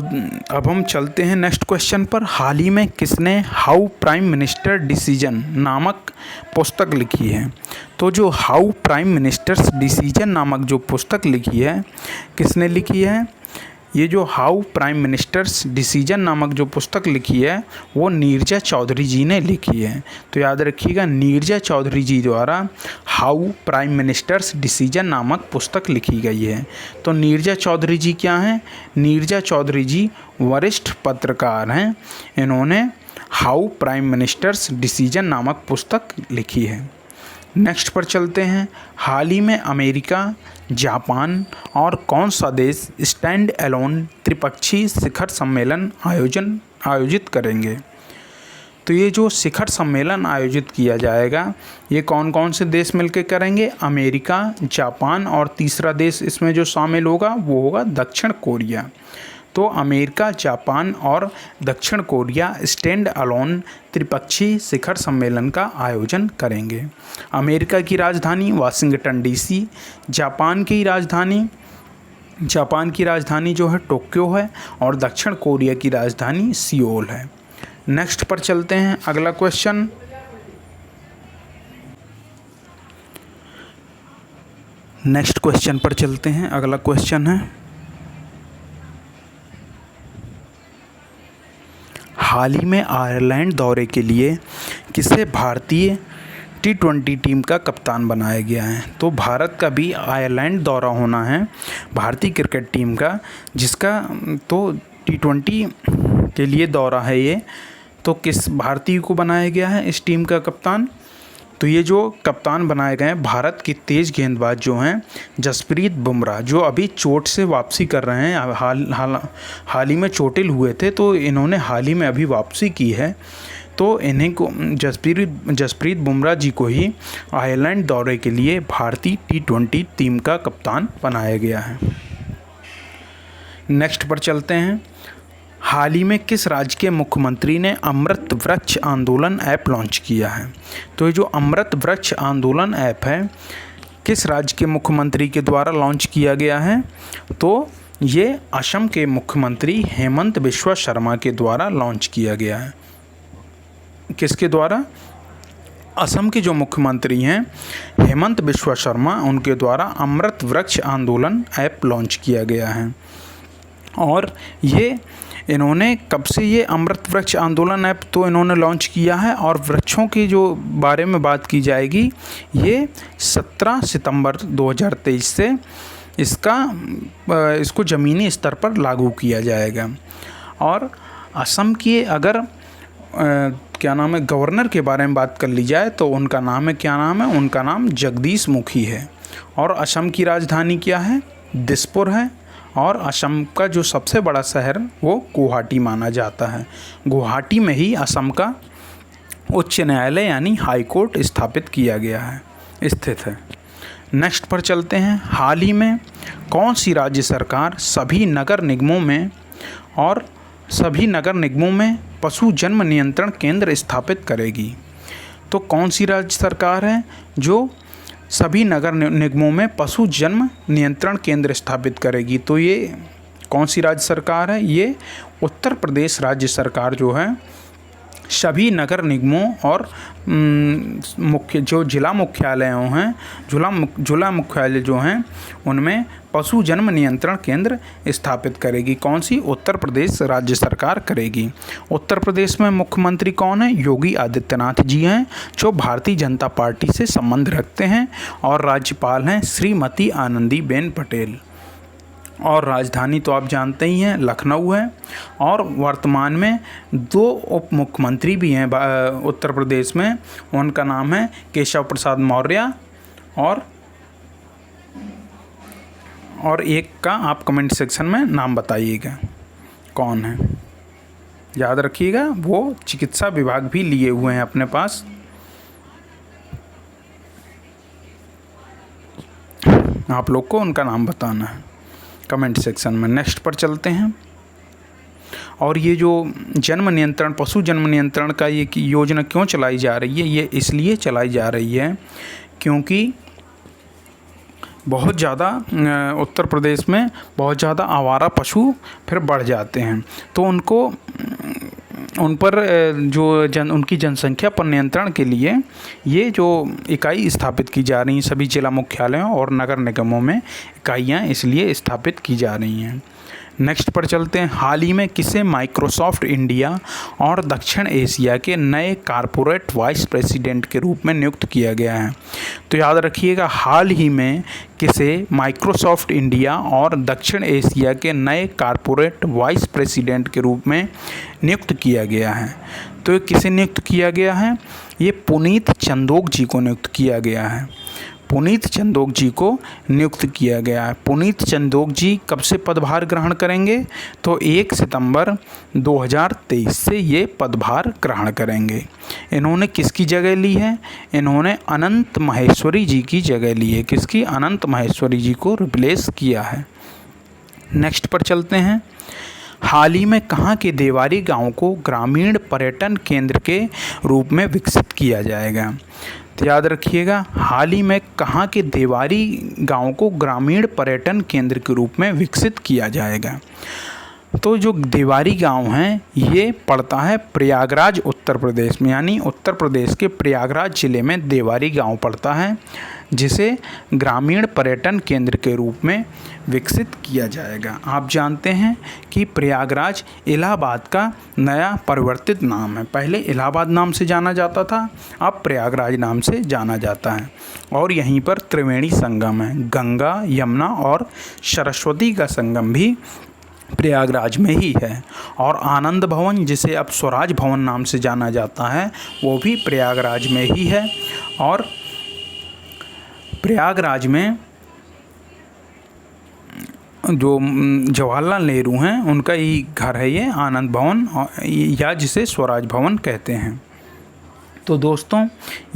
अब हम चलते हैं नेक्स्ट क्वेश्चन पर। हाल ही में किसने हाउ प्राइम मिनिस्टर डिसीजन नामक पुस्तक लिखी है? तो जो हाउ प्राइम मिनिस्टर्स डिसीजन नामक जो पुस्तक लिखी है, किसने लिखी है? ये जो हाउ प्राइम मिनिस्टर्स डिसीजन नामक जो पुस्तक लिखी है वो नीरजा चौधरी जी ने लिखी है। तो याद रखिएगा, नीरजा चौधरी जी द्वारा हाउ प्राइम मिनिस्टर्स डिसीजन नामक पुस्तक लिखी गई है। तो नीरजा चौधरी जी क्या हैं? नीरजा चौधरी जी वरिष्ठ पत्रकार हैं। इन्होंने हाउ प्राइम मिनिस्टर्स डिसीजन नामक पुस्तक लिखी है। नेक्स्ट पर चलते हैं। हाल ही में अमेरिका, जापान और कौन सा देश स्टैंड अलोन त्रिपक्षीय शिखर सम्मेलन आयोजित करेंगे? तो ये जो शिखर सम्मेलन आयोजित किया जाएगा ये कौन कौन से देश मिलकर करेंगे? अमेरिका, जापान और तीसरा देश इसमें जो शामिल होगा वो होगा दक्षिण कोरिया। तो अमेरिका, जापान और दक्षिण कोरिया स्टैंड अलोन त्रिपक्षीय शिखर सम्मेलन का आयोजन करेंगे। अमेरिका की राजधानी वाशिंगटन डीसी, जापान की राजधानी जो है टोक्यो है और दक्षिण कोरिया की राजधानी सियोल है। नेक्स्ट पर चलते हैं। अगला क्वेश्चन, पर चलते हैं। अगला क्वेश्चन है, हाल ही में आयरलैंड दौरे के लिए किसे भारतीय T20 टीम का कप्तान बनाया गया है? तो भारत का भी आयरलैंड दौरा होना है भारतीय क्रिकेट टीम का, जिसका तो T20 के लिए दौरा है ये। तो किस भारतीय को बनाया गया है इस टीम का कप्तान? तो ये जो कप्तान बनाए गए हैं भारत के तेज़ गेंदबाज जो हैं जसप्रीत बुमराह, जो अभी चोट से वापसी कर रहे हैं। हाल ही में चोटिल हुए थे तो इन्होंने हाल ही में अभी वापसी की है। तो इन्हीं को जसप्रीत बुमराह जी को ही आयरलैंड दौरे के लिए भारतीय T20 टीम का कप्तान बनाया गया है। नेक्स्ट पर चलते हैं। हाल ही में किस राज्य के मुख्यमंत्री ने अमृत वृक्ष आंदोलन ऐप लॉन्च किया है? तो ये जो अमृत वृक्ष आंदोलन ऐप है किस राज्य के मुख्यमंत्री के द्वारा लॉन्च किया गया है? तो ये असम के मुख्यमंत्री हेमंत बिस्वा शर्मा के द्वारा लॉन्च किया गया है। किसके द्वारा? असम के जो मुख्यमंत्री हैं हेमंत बिस्वा शर्मा, उनके द्वारा अमृत वृक्ष आंदोलन ऐप लॉन्च किया गया है। और ये इन्होंने कब से ये अमृत वृक्ष आंदोलन ऐप तो इन्होंने लॉन्च किया है, और वृक्षों के जो बारे में बात की जाएगी ये 17 सितंबर 2023 से इसको ज़मीनी स्तर पर लागू किया जाएगा। और असम की अगर गवर्नर के बारे में बात कर ली जाए तो उनका नाम है, उनका नाम जगदीश मुखी है। और असम की राजधानी क्या है? दिसपुर है। और असम का जो सबसे बड़ा शहर वो गुवाहाटी माना जाता है। गुवाहाटी में ही असम का उच्च न्यायालय यानी हाई कोर्ट स्थापित किया गया है, स्थित है। नेक्स्ट पर चलते हैं। हाल ही में कौन सी राज्य सरकार सभी नगर निगमों में पशु जन्म नियंत्रण केंद्र स्थापित करेगी? तो कौन सी राज्य सरकार है जो सभी नगर निगमों में पशु जन्म नियंत्रण केंद्र स्थापित करेगी? तो ये कौन सी राज्य सरकार है? ये उत्तर प्रदेश राज्य सरकार जो है सभी नगर निगमों और जिला मुख्यालय जो हैं उनमें पशु जन्म नियंत्रण केंद्र स्थापित करेगी। कौन सी? उत्तर प्रदेश राज्य सरकार करेगी। उत्तर प्रदेश में मुख्यमंत्री कौन है? योगी आदित्यनाथ जी हैं, जो भारतीय जनता पार्टी से संबंध रखते हैं। और राज्यपाल हैं श्रीमती आनंदीबेन पटेल। और राजधानी तो आप जानते ही हैं लखनऊ है। और वर्तमान में 2 उप मुख्यमंत्री भी हैं उत्तर प्रदेश में। उनका नाम है केशव प्रसाद मौर्य और एक का आप कमेंट सेक्शन में नाम बताइएगा कौन है। याद रखिएगा वो चिकित्सा विभाग भी लिए हुए हैं अपने पास। आप लोग को उनका नाम बताना है कमेंट सेक्शन में। नेक्स्ट पर चलते हैं। और ये जो पशु जन्म नियंत्रण का ये योजना क्यों चलाई जा रही है? ये इसलिए चलाई जा रही है क्योंकि बहुत ज़्यादा उत्तर प्रदेश में बहुत ज़्यादा आवारा पशु फिर बढ़ जाते हैं। तो उन पर उनकी जनसंख्या पर नियंत्रण के लिए ये जो इकाई स्थापित की जा रही हैं सभी जिला मुख्यालयों और नगर निगमों में इकाइयाँ इसलिए स्थापित की जा रही हैं। नेक्स्ट पर चलते हैं। हाल ही में किसे माइक्रोसॉफ्ट इंडिया और दक्षिण एशिया के नए कॉर्पोरेट वाइस प्रेसिडेंट के रूप में नियुक्त किया गया है? तो याद रखिएगा, हाल ही में किसे माइक्रोसॉफ्ट इंडिया और दक्षिण एशिया के नए कॉर्पोरेट वाइस प्रेसिडेंट के रूप में नियुक्त किया गया है। तो ये किसे नियुक्त किया गया है? ये पुनीत चंदोक जी को नियुक्त किया गया है। पुनीत चंदोक जी को नियुक्त किया गया है। पुनीत चंदोक जी कब से पदभार ग्रहण करेंगे? तो 1 सितंबर 2023 से ये पदभार ग्रहण करेंगे। इन्होंने किसकी जगह ली है? इन्होंने अनंत माहेश्वरी जी की जगह ली है। किसकी? अनंत माहेश्वरी जी को रिप्लेस किया है। नेक्स्ट पर चलते हैं। हाल ही में कहाँ के देवारी गांव को ग्रामीण पर्यटन केंद्र के रूप में विकसित किया जाएगा? तो याद रखिएगा, हाल ही में कहाँ के देवारी गांव को ग्रामीण पर्यटन केंद्र के रूप में विकसित किया जाएगा? तो जो देवारी गांव है ये पड़ता है प्रयागराज उत्तर प्रदेश में, यानी उत्तर प्रदेश के प्रयागराज ज़िले में देवारी गांव पड़ता है, जिसे ग्रामीण पर्यटन केंद्र के रूप में विकसित किया जाएगा। आप जानते हैं कि प्रयागराज इलाहाबाद का नया परिवर्तित नाम है। पहले इलाहाबाद नाम से जाना जाता था, अब प्रयागराज नाम से जाना जाता है। और यहीं पर त्रिवेणी संगम है, गंगा, यमुना और सरस्वती का संगम भी प्रयागराज में ही है। और आनंद भवन, जिसे अब स्वराज भवन नाम से जाना जाता है, वो भी प्रयागराज में ही है। और प्रयागराज में जो जवाहरलाल नेहरू हैं उनका ही घर है ये आनंद भवन, या जिसे स्वराज भवन कहते हैं। तो दोस्तों,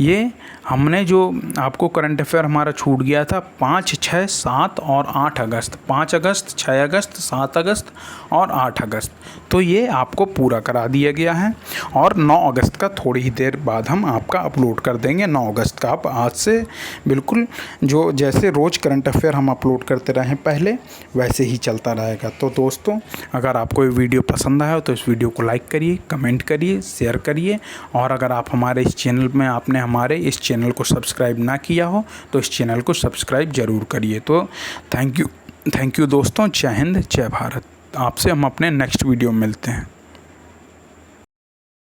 ये हमने जो आपको करंट अफेयर हमारा छूट गया था 5, 6, 7 और 8 अगस्त, 5 अगस्त, 6 अगस्त, 7 अगस्त और 8 अगस्त, तो ये आपको पूरा करा दिया गया है। और 9 अगस्त का थोड़ी ही देर बाद हम आपका अपलोड कर देंगे। 9 अगस्त का आप आज से बिल्कुल जो जैसे रोज़ करंट अफेयर हम अपलोड करते रहे पहले, वैसे ही चलता रहेगा। तो दोस्तों, अगर आपको ये वीडियो पसंद आया हो तो इस वीडियो को लाइक करिए, कमेंट करिए, शेयर करिए। और अगर आप हमारे इस चैनल में आपने हमारे इस चैनल को सब्सक्राइब ना किया हो तो इस चैनल को सब्सक्राइब ज़रूर करिए। तो थैंक यू दोस्तों। जय हिंद, जय भारत। आपसे हम अपने नेक्स्ट वीडियो में मिलते हैं।